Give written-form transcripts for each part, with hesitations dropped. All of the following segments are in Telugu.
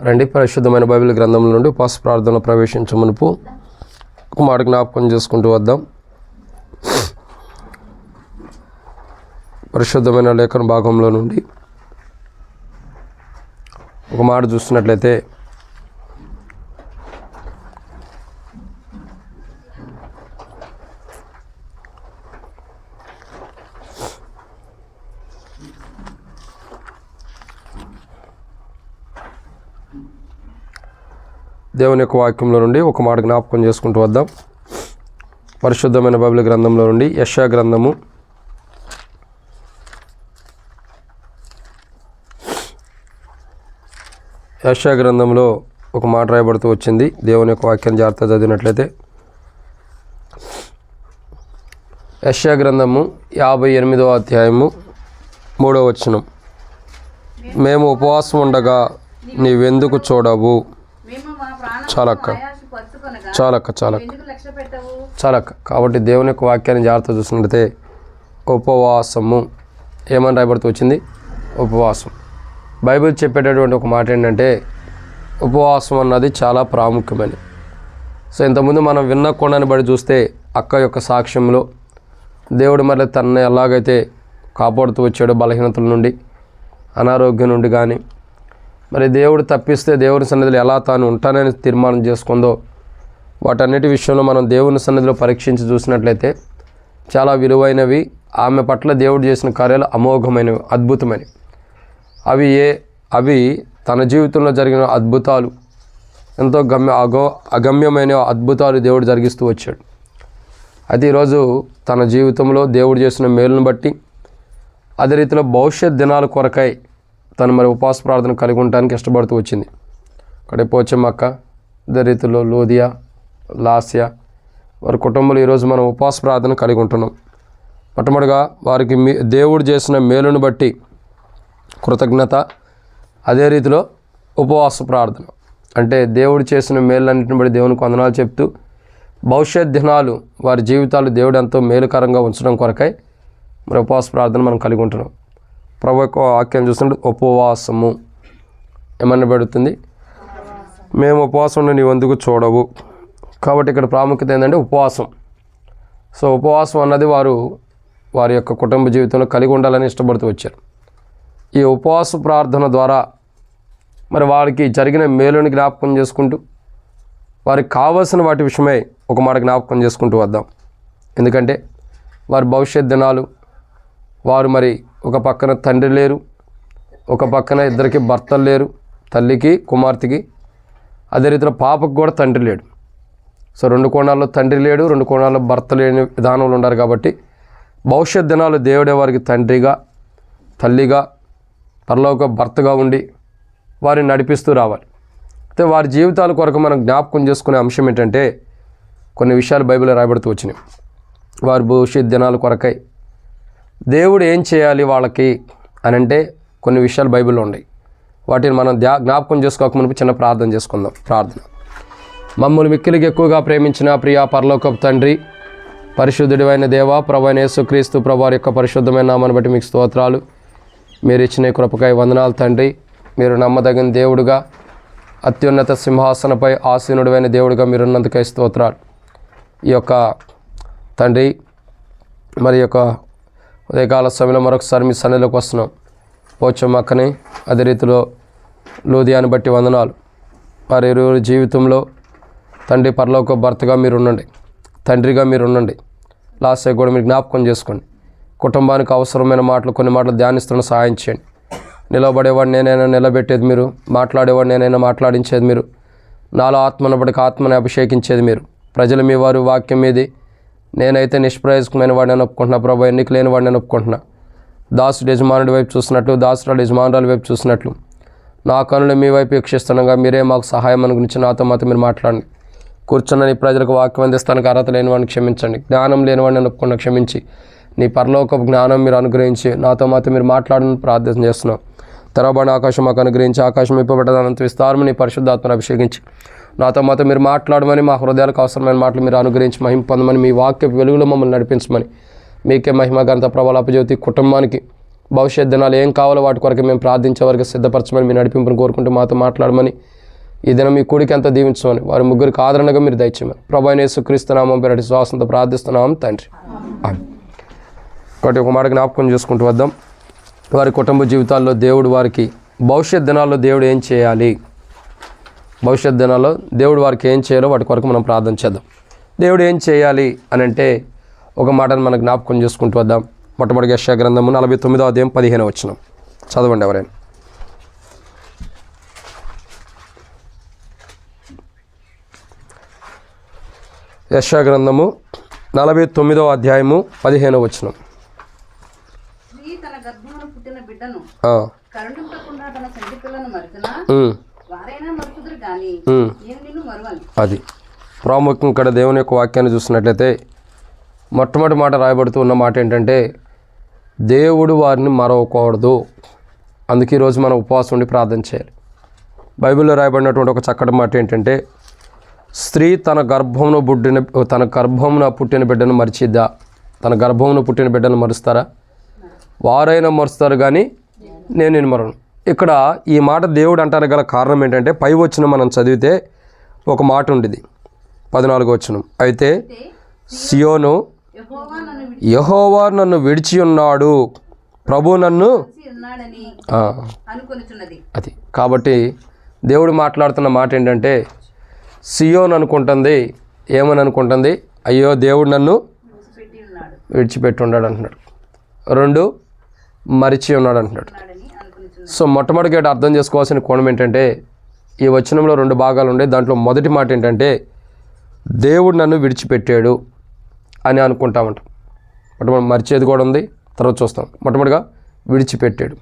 రండి, పరిశుద్ధమైన బైబిల్ గ్రంథం నుండి ఉపవాస ప్రార్థనలో ప్రవేశించే మునుపు ఒక మాట జ్ఞాపకం చేసుకుంటూ వద్దాం. పరిశుద్ధమైన లేఖన భాగంలో నుండి ఒక మాట చూస్తున్నట్లయితే దేవుని యొక్క వాక్యంలో నుండి ఒక మాట జ్ఞాపకం చేసుకుంటూ వద్దాం. పరిశుద్ధమైన బైబిల్ గ్రంథంలో నుండి యెషయా గ్రంథము 'యెషయా' ఒక మాట రాయబడుతూ వచ్చింది. దేవుని యొక్క వాక్యాన్ని జాగ్రత్తగా చదివినట్లయితే యెషయా గ్రంథము 58వ అధ్యాయము 3వ వచనం. మేము ఉపవాసం ఉండగా నీవెందుకు చూడవు? చాలక్క. కాబట్టి దేవుని యొక్క వాక్యాన్ని జాగ్రత్త చూసినట్లయితే ఉపవాసము ఏమని రాయబడుతూ వచ్చింది? ఉపవాసం. బైబిల్ చెప్పేటటువంటి ఒక మాట ఏంటంటే ఉపవాసం అన్నది చాలా ప్రాముఖ్యమైనది. సో ఇంతకుముందు మనం విన్న కోణాన్ని బట్టి చూస్తే అక్క యొక్క సాక్ష్యంలో దేవుడు మరి తనని ఎలాగైతే కాపాడుతూ వచ్చాడో బలహీనతల నుండి, అనారోగ్యం నుండి కానీ, మరి దేవుడు తప్పిస్తే దేవుని సన్నిధిలో ఎలా తాను ఉంటానని తీర్మానం చేసుకుందో వాటన్నిటి విషయంలో మనం దేవుని సన్నిధిలో పరీక్షించి చూసినట్లయితే చాలా విలువైనవి. ఆమె పట్ల దేవుడు చేసిన కార్యాలు అమోఘమైనవి, అద్భుతమైనవి. అవి తన జీవితంలో జరిగిన అద్భుతాలు, ఎంతో అగమ్యమైన అద్భుతాలు దేవుడు జరిగిస్తూ వచ్చాడు. అయితే ఈరోజు తన జీవితంలో దేవుడు చేసిన మేలును బట్టి అదే రీతిలో భవిష్యత్ దినాల కొరకై తను మరి ఉపవాస ప్రార్థన కలిగి ఉండటానికి ఇష్టపడుతూ వచ్చింది. అక్కడే పోచమ్మక్క, అదే రీతిలో లోదియా, లాస్య వారి కుటుంబంలో ఈరోజు మనం ఉపవాస ప్రార్థన కలిగి ఉంటున్నాం. మొట్టమొదటిగా వారికి దేవుడు చేసిన మేలును బట్టి కృతజ్ఞత, అదే రీతిలో ఉపవాస ప్రార్థన అంటే దేవుడు చేసిన మేళ్ళన్నింటిని బట్టి దేవునికి వందనాలు చెప్తూ భవిష్యత్ దినాలు వారి జీవితాలు దేవుడు ఎంతో మేలుకరంగా ఉంచడం కొరకై మరి ఉపవాస ప్రార్థన మనం కలిగి ఉంటున్నాం. ప్రభు యొక్క వాక్యం చూస్తుంటే ఉపవాసము ఏమన్నా పెడుతుంది? మేము ఉపవాసం ఉండి నీవెందుకు చూడవు. కాబట్టి ఇక్కడ ప్రాముఖ్యత ఏంటంటే ఉపవాసం. సో ఉపవాసం అన్నది వారి యొక్క కుటుంబ జీవితంలో కలిగి ఉండాలని ఇష్టపడుతూ వచ్చారు. ఈ ఉపవాస ప్రార్థన ద్వారా మరి వారికి జరిగిన మేలుని జ్ఞాపకం చేసుకుంటూ వారికి కావలసిన వాటి విషయమై ఒక మాట జ్ఞాపకం చేసుకుంటూ వద్దాం. ఎందుకంటే వారి భవిష్యత్ దినాలు, వారు మరి ఒక పక్కన తండ్రి లేరు, ఒక పక్కన ఇద్దరికి భర్తలు లేరు, తల్లికి కుమార్తెకి, అదే రీతిలో పాపకు కూడా తండ్రి లేడు. సో 2 కోణాల్లో తండ్రి లేడు, 2 కోణాల్లో భర్త లేని విధానంలో ఉన్నారు. కాబట్టి భవిష్యత్ దినాలు దేవుడే వారికి తండ్రిగా, తల్లిగా, పరలోక భర్తగా ఉండి వారిని నడిపిస్తూ రావాలి. అయితే వారి జీవితాల కొరకు మనం జ్ఞాపకం చేసుకునే అంశం ఏంటంటే కొన్ని విషయాలు బైబిల్లో రాయబడుతూ వచ్చినాయి. వారి భవిష్యత్ దినాల కొరకై దేవుడు ఏం చేయాలి వాళ్ళకి అని అంటే కొన్ని విషయాలు బైబిల్లో ఉన్నాయి. వాటిని మనం జ్ఞాపకం చేసుకోకముందు చిన్న ప్రార్థన చేసుకుందాం. ప్రార్థన. మమ్మల్ని మిక్కిలికి ఎక్కువగా ప్రేమించిన ప్రియా పరలోకపు తండ్రి, పరిశుద్ధుడైన దేవా, ప్రభువైన యేసుక్రీస్తు ప్రభువారి యొక్క పరిశుద్ధమైన నామాన్ని బట్టి మీకు స్తోత్రాలు. మీరు ఇచ్చిన కృపకై వందనాలు తండ్రి. మీరు నమ్మదగిన దేవుడుగా, అత్యున్నత సింహాసనపై ఆసీనుడైన దేవుడిగా మీరున్నందుకై స్తోత్రాలు. ఈ యొక్క తండ్రి మరి యొక్క ఉదయకాల సమయంలో మరొకసారి మీ సన్నిధిలోకి వస్తున్నాం. పోచమ్మక్కని, అదే రీతిలో లోదియాని బట్టి వందనాలు. వారి ఇరువురి జీవితంలో తండ్రి పరలోక భర్తగా మీరు ఉండండి, తండ్రిగా మీరు ఉండండి. లాస్ట్ కూడా మీరు జ్ఞాపకం చేసుకోండి. కుటుంబానికి అవసరమైన మాటలు, కొన్ని మాటలు ధ్యానిస్తున్న సహాయం చేయండి. నిలబడేవాడు నేనైనా నిలబెట్టేది మీరు, మాట్లాడేవాడు నేనైనా మాట్లాడించేది మీరు, నాలో ఆత్మనప్పటికి ఆత్మని అభిషేకించేది మీరు. ప్రజలు మీ వారు వాక్యం మీది. నేనైతే నిష్ప్రయోజకమైన వాడిని ఒప్పుకుంటున్నా ప్రభు, ఎన్నిక లేని వాడిని ఒప్పుకుంటున్నా. దాసుడు యజమానుడి వైపు చూసినట్లు, దాసురాలు యజమానురాల వైపు చూసినట్లు నా కనులు మీ వైపు వీక్షిస్తుండగా మీరే మాకు సహాయం అనుగురించి నాతో మాతో మీరు మాట్లాడండి. కూర్చున్న నీ ప్రజలకు వాక్యం అందిస్తానికి అర్హత లేని వాడిని క్షమించండి. జ్ఞానం లేని వాడిని ఒప్పుకున్న క్షమించి నీ పరలోకపు జ్ఞానం మీరు అనుగ్రహించి నాతో మాతో మీరు మాట్లాడని ప్రార్థన చేస్తున్నాం. తెరవబడిన ఆకాశం మాకు అనుగ్రహించి, ఆకాశం ఇప్పబడ్డదానంత విస్తారము నీ పరిశుద్ధాత్మను అభిషేకించి నాతో మాతో మీరు మాట్లాడమని, మా హృదయాలకు అవసరమైన మాటలు మీరు అనుగ్రహించి మహిమ పొందమని, మీ వాక్య వెలుగులో మమ్మల్ని నడిపించమని, మీకే మహిమ ఘనత ప్రభావాలు అప్పజెబుతూ కుటుంబానికి భవిష్యత్ దినాలు ఏం కావాలో వాటి కొరకు మేము ప్రార్థించే వరకు సిద్ధపరచమని మీ నడిపింపుని కోరుకుంటూ మాతో మాట్లాడమని, ఈ దినం మీ కూడికి ఎంతో దీవించమని, వారి ముగ్గురికి ఆదరణగా మీరు దయచేయమని ప్రభువైన యేసుక్రీస్తు నామం పేరటి శ్వాసంతో ప్రార్థిస్తున్నాం తండ్రి. ఒకటి ఒక మాట జ్ఞాపకం చేసుకుంటూ వద్దాం. వారి కుటుంబ జీవితాల్లో దేవుడు వారికి భవిష్యత్ దినాల్లో దేవుడు ఏం చేయాలి, భవిష్యత్ దినాల్లో దేవుడు వారికి ఏం చేయాలో వాటి కొరకు మనం ప్రార్థన చేద్దాం. దేవుడు ఏం చేయాలి అని అంటే ఒక మాటను మనం జ్ఞాపకం చేసుకుంటూ వద్దాం. మొట్టమొదటి యెషయా గ్రంథము 49వ అధ్యాయం 15వ వచనం చదవండి ఎవరైనా. యెషయా గ్రంథము 49వ అధ్యాయము 15వ వచనం. అది ప్రాముఖ్యం. ఇక్కడ దేవుని యొక్క వాక్యాన్ని చూసినట్లయితే మొట్టమొదటి మాట రాయబడుతూ ఉన్న మాట ఏంటంటే దేవుడు వారిని మరవకూడదు. అందుకే ఈరోజు మనం ఉపవాసం ఉండి ప్రార్థన చేయాలి. బైబిల్లో రాయబడినటువంటి ఒక చక్కటి మాట ఏంటంటే, స్త్రీ తన గర్భమున పుట్టిన బిడ్డను మరిచిద్దా? తన గర్భమున పుట్టిన బిడ్డను మరుస్తారా? వారైనా మరుస్తారు కానీ నేను మరను. ఇక్కడ ఈ మాట దేవుడు అంటారు గల కారణం ఏంటంటే, పై వచ్చిన మనం చదివితే ఒక మాట ఉండేది 14వ వచనం. అయితే సియోను యెహోవా నన్ను విడిచి ఉన్నాడు, ప్రభు నన్ను అది. కాబట్టి దేవుడు మాట్లాడుతున్న మాట ఏంటంటే, సియోను అనుకుంటుంది, ఏమని అనుకుంటుంది? అయ్యో దేవుడు నన్ను విడిచిపెట్టి ఉన్నాడు అంటున్నాడు. 2 మరిచి ఉన్నాడు అంటున్నాడు. సో మొట్టమొదటిగా అర్థం చేసుకోవాల్సిన కోణం ఏంటంటే, ఈ వచనంలో 2 భాగాలు ఉండే. దాంట్లో మొదటి మాట ఏంటంటే, దేవుడు నన్ను విడిచిపెట్టాడు అని అనుకుంటా ఉంటాం. మొట్టమొదటి మరిచేది కూడా ఉంది, తర్వాత చూస్తాం. మొట్టమొదటిగా విడిచిపెట్టాడు,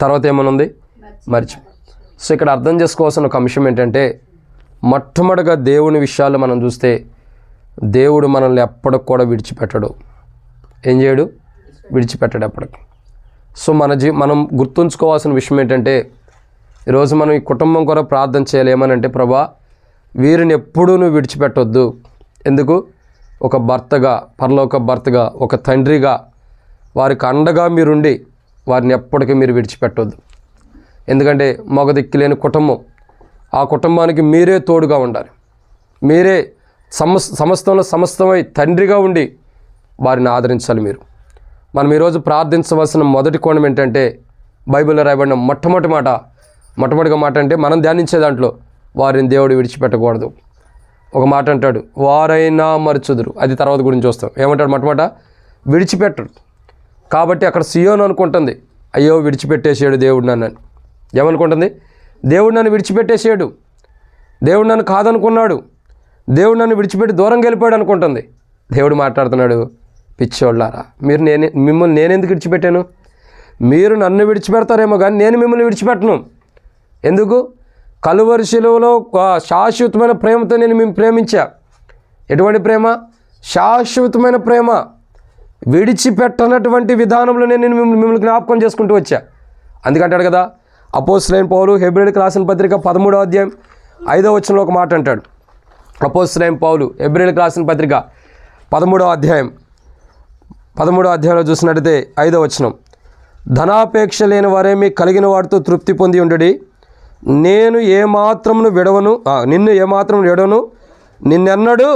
తర్వాత ఏమనుంది? మరిచి. సో ఇక్కడ అర్థం చేసుకోవాల్సిన ఒక అంశం ఏంటంటే, మొట్టమొదటిగా దేవుని విషయాలు మనం చూస్తే దేవుడు మనల్ని ఎప్పటికి కూడా విడిచిపెట్టడు. ఏం చేయడు? విడిచిపెట్టాడు ఎప్పటికి. సో మనం గుర్తుంచుకోవాల్సిన విషయం ఏంటంటే, ఈరోజు మనం ఈ కుటుంబం కొరకు ప్రార్థన చేయాలి. ఏమనంటే, ప్రభా వీరిని ఎప్పుడూ నువ్వు విడిచిపెట్టొద్దు. ఎందుకు? ఒక భర్తగా, పరలోక భర్తగా, ఒక తండ్రిగా వారికి అండగా మీరుండి వారిని ఎప్పటికీ మీరు విడిచిపెట్టొద్దు. ఎందుకంటే మగ దిక్కులేని కుటుంబం, ఆ కుటుంబానికి మీరే తోడుగా ఉండాలి. మీరే సమస్తంలో సమస్తమై తండ్రిగా ఉండి వారిని ఆదరించాలి. మనం ఈరోజు ప్రార్థించవలసిన మొదటి కోణం ఏంటంటే, బైబిల్లో రాయబడిన మొట్టమొదటిగా మాట అంటే మనం ధ్యానించే దాంట్లో వారిని దేవుడు విడిచిపెట్టకూడదు. ఒక మాట అంటాడు, వారైనా మరచుదురు. అది తర్వాత గురించి చూస్తాం. ఏమంటాడు? మొట్టమొదట విడిచిపెట్టడు. కాబట్టి అక్కడ సియోను అనుకుంటుంది, అయ్యో విడిచిపెట్టేసాడు దేవుడు నన్ను అని. ఏమనుకుంటుంది? దేవుడు నన్ను విడిచిపెట్టేసాడు, దేవుడు నన్ను కాదనుకున్నాడు, దేవుడు నన్ను విడిచిపెట్టి దూరంగా వెళ్ళిపోయాడు అనుకుంటుంది. దేవుడు మాట్లాడుతున్నాడు, పిచ్చోళ్ళారా, మిమ్మల్ని నేనెందుకు విడిచిపెట్టాను? మీరు నన్ను విడిచిపెడతారేమో కానీ నేను మిమ్మల్ని విడిచిపెట్టను. ఎందుకు? కలువరి శిలువలో శాశ్వతమైన ప్రేమతో నేను మిమ్మల్ని ప్రేమించా. ఎటువంటి ప్రేమ? శాశ్వతమైన ప్రేమ. విడిచిపెట్టనటువంటి విధానంలో నేను మిమ్మల్ని జ్ఞాపకం చేసుకుంటూ వచ్చా. అందుకంటాడు కదా అపోస్తలుడైన పౌలు హెబ్రీయులకు రాసిన పత్రిక 13వ అధ్యాయం 5వ వచనంలో ఒక మాట అంటాడు. అపోస్తలుడైన పౌలు హెబ్రీయులకు రాసిన పత్రిక 13వ అధ్యాయంలో చూసినట్టయితే 5వ వచనం, ధనాపేక్ష లేని వారేమీ కలిగిన వాటితో తృప్తి పొంది ఉండడి, నిన్ను ఏమాత్రం ఎడవను, నిన్నెన్నడూ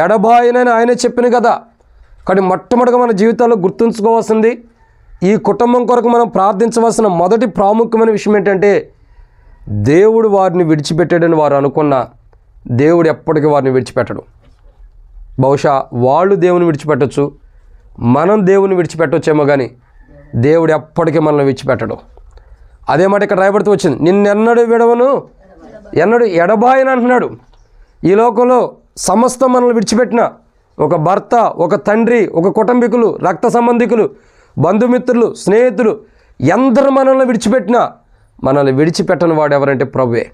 ఎడబాయనని ఆయన చెప్పిన కదా. కానీ మొట్టమొదటిగా మన జీవితాల్లో గుర్తుంచుకోవాల్సింది, ఈ కుటుంబం కొరకు మనం ప్రార్థించవలసిన మొదటి ప్రాముఖ్యమైన విషయం ఏంటంటే, దేవుడు వారిని విడిచిపెట్టాడని వారు అనుకున్న దేవుడు ఎప్పటికీ వారిని విడిచిపెట్టడు. బహుశా వాళ్ళు దేవుని విడిచిపెట్టచ్చు, మనం దేవుని విడిచిపెట్టొచ్చేమో కానీ దేవుడు ఎప్పటికీ మనల్ని విడిచిపెట్టడు. అదే మాట ఇక్కడ రాయబడుతూ వచ్చింది, నిన్నెన్నడూ విడవను, ఎన్నడూ ఎడబాయను అంటున్నాడు. ఈ లోకంలో సమస్తం మనల్ని విడిచిపెట్టిన ఒక భర్త, ఒక తండ్రి, ఒక కుటుంబీకులు, రక్త సంబంధికులు, బంధుమిత్రులు, స్నేహితులు ఎందరు మనల్ని విడిచిపెట్టినా మనల్ని విడిచిపెట్టని వాడు ఎవరంటే ప్రభువే.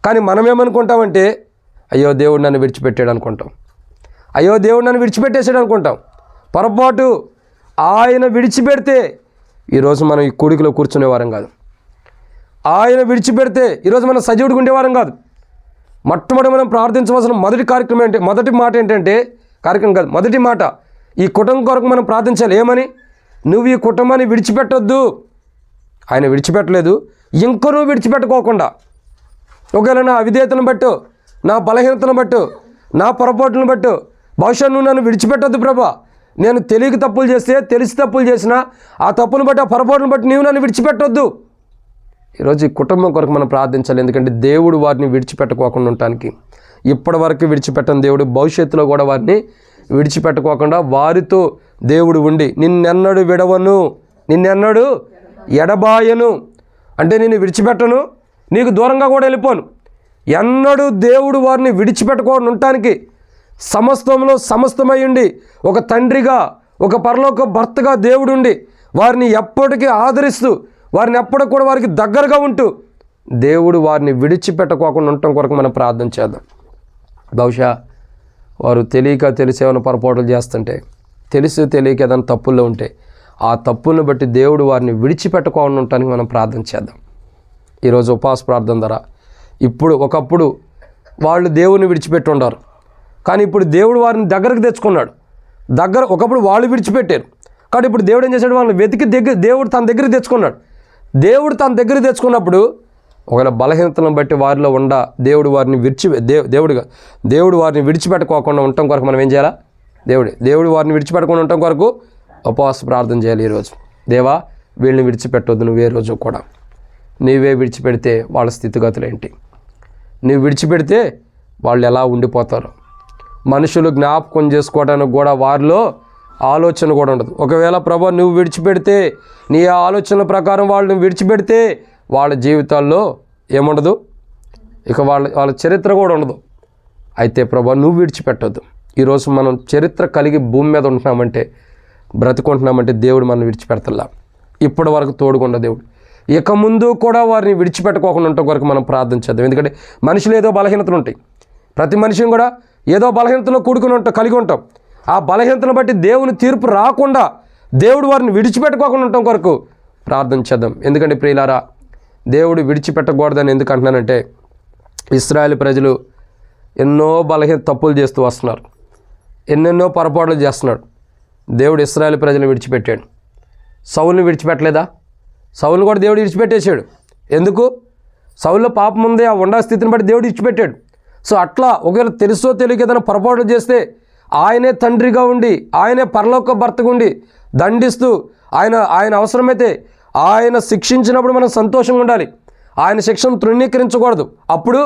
కానీ మనం ఏమనుకుంటామంటే, అయ్యో దేవుడు నన్ను విడిచిపెట్టాడు అనుకుంటాం, అయ్యో దేవుడు నన్ను విడిచిపెట్టేసాడు అనుకుంటాం. పొరపాటు. ఆయన విడిచిపెడితే ఈరోజు మనం ఈ కూడికలో కూర్చునేవారం కాదు. ఆయన విడిచిపెడితే ఈరోజు మనం సజీవుడిగా ఉండేవారం కాదు. మొట్టమొదటి మనం ప్రార్థించవలసిన మొదటి మాట ఏంటంటే, కార్యక్రమం కాదు, మొదటి మాట, ఈ కుటుంబం కొరకు మనం ప్రార్థించాలి. ఏమని? నువ్వు ఈ కుటుంబాన్ని విడిచిపెట్టొద్దు. ఆయన విడిచిపెట్టలేదు, ఇంక నువ్వు విడిచిపెట్టుకోకుండా ఒకవేళ నా అవిధేయతను బట్టు, నా బలహీనతను బట్టు, నా పొరపాటును బట్టు బహుశా నువ్వు నన్ను విడిచిపెట్టొద్దు ప్రభా, నేను తెలియక తప్పులు చేస్తే, తెలిసి తప్పులు చేసినా ఆ తప్పును బట్టి, ఆ పొరపాటును బట్టి నీవు నన్ను విడిచిపెట్టొద్దు. ఈరోజు ఈ కుటుంబం కొరకు మనం ప్రార్థించాలి. ఎందుకంటే దేవుడు వారిని విడిచిపెట్టుకోకుండా ఉండటానికి, ఇప్పటి వరకు విడిచిపెట్టని దేవుడు భవిష్యత్తులో కూడా వారిని విడిచిపెట్టుకోకుండా వారితో దేవుడు ఉండి నిన్నెన్నడు విడవను, నిన్నెన్నడు ఎడబాయను, అంటే నేను విడిచిపెట్టను, నీకు దూరంగా కూడా వెళ్ళిపోను. ఎన్నడూ దేవుడు వారిని విడిచిపెట్టుకోకుండా ఉండటానికి సమస్తంలో సమస్తమై ఉండి ఒక తండ్రిగా, ఒక పరలోక భర్తగా దేవుడుండి వారిని ఎప్పటికీ ఆదరిస్తూ, వారిని ఎప్పటికి కూడా వారికి దగ్గరగా ఉంటూ దేవుడు వారిని విడిచిపెట్టుకోకుండా ఉండటం కొరకు మనం ప్రార్థన చేద్దాం. బహుశా వారు తెలియక తెలిసి ఏమైనా పొరపాటులు చేస్తుంటే, తెలిసి తెలియక ఏదైనా తప్పుల్లో ఉంటే ఆ తప్పులను బట్టి దేవుడు వారిని విడిచిపెట్టుకోకుండా ఉండటానికి మనం ప్రార్థన చేద్దాం. ఈరోజు ఉపవాస ప్రార్థన ద్వారా ఒకప్పుడు వాళ్ళు దేవుని విడిచిపెట్టి ఉండారు, కానీ ఇప్పుడు దేవుడు వారిని దగ్గరకు తెచ్చుకున్నాడు. ఒకప్పుడు వాళ్ళు విడిచిపెట్టారు, కానీ ఇప్పుడు దేవుడు ఏం చేశాడు, వాళ్ళని వెతికి దేవుడు తన దగ్గరికి తెచ్చుకున్నాడు. దేవుడు తన దగ్గరికి తెచ్చుకున్నప్పుడు ఒకవేళ బలహీనతలను బట్టి వారిలో దేవుడు వారిని దేవుడు వారిని విడిచిపెట్టుకోకుండా ఉండటం కొరకు మనం ఏం చేయాలా? దేవుడు వారిని విడిచిపెట్టకుండా ఉండటం కొరకు ఉపవాస ప్రార్థన చేయాలి. ఈరోజు దేవా వీళ్ళని విడిచిపెట్టొద్దు, నువ్వే రోజు కూడా నీవే విడిచిపెడితే వాళ్ళ స్థితిగతులు ఏంటి, నువ్వు విడిచిపెడితే వాళ్ళు ఎలా ఉండిపోతారు, మనుషులు జ్ఞాపకం చేసుకోవడానికి కూడా వారిలో ఆలోచన కూడా ఉండదు. ఒకవేళ ప్రభా నువ్వు విడిచిపెడితే, నీ ఆలోచనల ప్రకారం వాళ్ళని విడిచిపెడితే వాళ్ళ జీవితాల్లో ఏముండదు, ఇక వాళ్ళ చరిత్ర కూడా ఉండదు. అయితే ప్రభా నువ్వు విడిచిపెట్టొద్దు. ఈరోజు మనం చరిత్ర కలిగి భూమి మీద ఉంటున్నామంటే, బ్రతుకుంటున్నామంటే దేవుడు మనం విడిచిపెడతల్లా. ఇప్పటి వరకు తోడుగున్న దేవుడు ఇక ముందు కూడా వారిని విడిచిపెట్టుకోకుండా ఉండటం వరకు మనం ప్రార్థన చేద్దాం. ఎందుకంటే మనుషులు ఏదో బలహీనతలు ఉంటాయి, ప్రతి మనిషిని కూడా ఏదో బలహీనతలో కలిగి ఉంటాం. ఆ బలహీనతను బట్టి దేవుని తీర్పు రాకుండా దేవుడు వారిని విడిచిపెట్టుకోకుండా ఉండటం కొరకు ప్రార్థన చేద్దాం. ఎందుకంటే ప్రియులారా, దేవుడు విడిచిపెట్టకూడదని ఎందుకు అంటున్నానంటే, ఇశ్రాయేలు ప్రజలు ఎన్నో తప్పులు చేస్తూ వస్తున్నారు, ఎన్నెన్నో పొరపాట్లు చేస్తున్నాడు. దేవుడు ఇశ్రాయేలు ప్రజలను విడిచిపెట్టాడు. సౌలుని విడిచిపెట్టలేదా? సౌలుని కూడా దేవుడు విడిచిపెట్టేశాడు. ఎందుకు? సౌలులో పాపం ఉంది, ఆ ఉండా స్థితిని బట్టి దేవుడు విడిచిపెట్టాడు. సో అట్లా ఒకవేళ తెలుసో తెలియక ఏదైనా పొరపాట్లు చేస్తే ఆయనే తండ్రిగా ఉండి, ఆయనే పరలోక భర్తగా ఉండి దండిస్తూ, ఆయన అవసరమైతే ఆయన శిక్షించినప్పుడు మనం సంతోషంగా ఉండాలి. ఆయన శిక్షను తృణీకరించకూడదు. అప్పుడు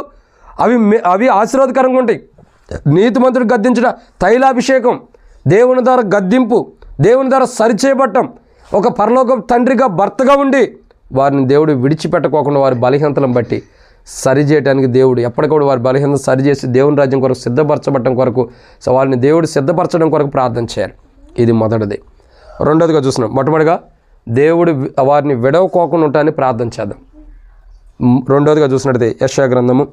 అవి ఆశీర్వాదకరంగా ఉంటాయి. నీతిమంతుడు గద్దించడ తైలాభిషేకం, దేవుని ద్వారా గద్దింపు, దేవుని ద్వారా సరిచేయబట్టం, ఒక పరలోక తండ్రిగా భర్తగా ఉండి వారిని దేవుడు విడిచిపెట్టుకోకుండా వారి బలహీనతలను బట్టి సరిచేయడానికి దేవుడు ఎప్పటికప్పుడు వారి బలహీనత సరిచేసి దేవుని రాజ్యం కొరకు సిద్ధపరచబడటం కొరకు వారిని దేవుడు సిద్ధపరచడం కొరకు ప్రార్థన చేయాలి. ఇది మొదటిది. రెండోదిగా చూస్తున్నాం, మొట్టమొదటిగా దేవుడు వారిని విడవకోకుండా ఉంటానని ప్రార్థన చేద్దాం. రెండోదిగా చూసినట్లయితే యెషయా గ్రంథము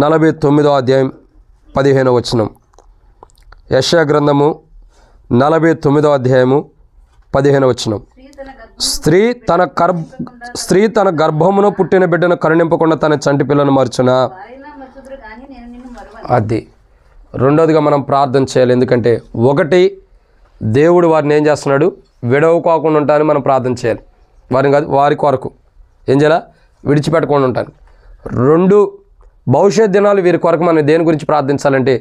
49వ అధ్యాయం 15వ వచనం. యెషయా గ్రంథము 49వ అధ్యాయము 15వ వచనం. స్త్రీ తన గర్భమును పుట్టిన బిడ్డను కరుణింపకుండా తన చంటి పిల్లను మర్చునా. అది రెండోదిగా మనం ప్రార్థన చేయాలి. ఎందుకంటే ఒకటి, దేవుడు వారిని ఏం చేస్తున్నాడు, విడవకోకుండా ఉంటానని మనం ప్రార్థన చేయాలి. వారి కొరకు ఏం చేయాలా, విడిచిపెట్టకుండా ఉంటాను. రెండు, భవిష్యత్ దినాలు వీరి కొరకు మనం దేని గురించి ప్రార్థించాలంటే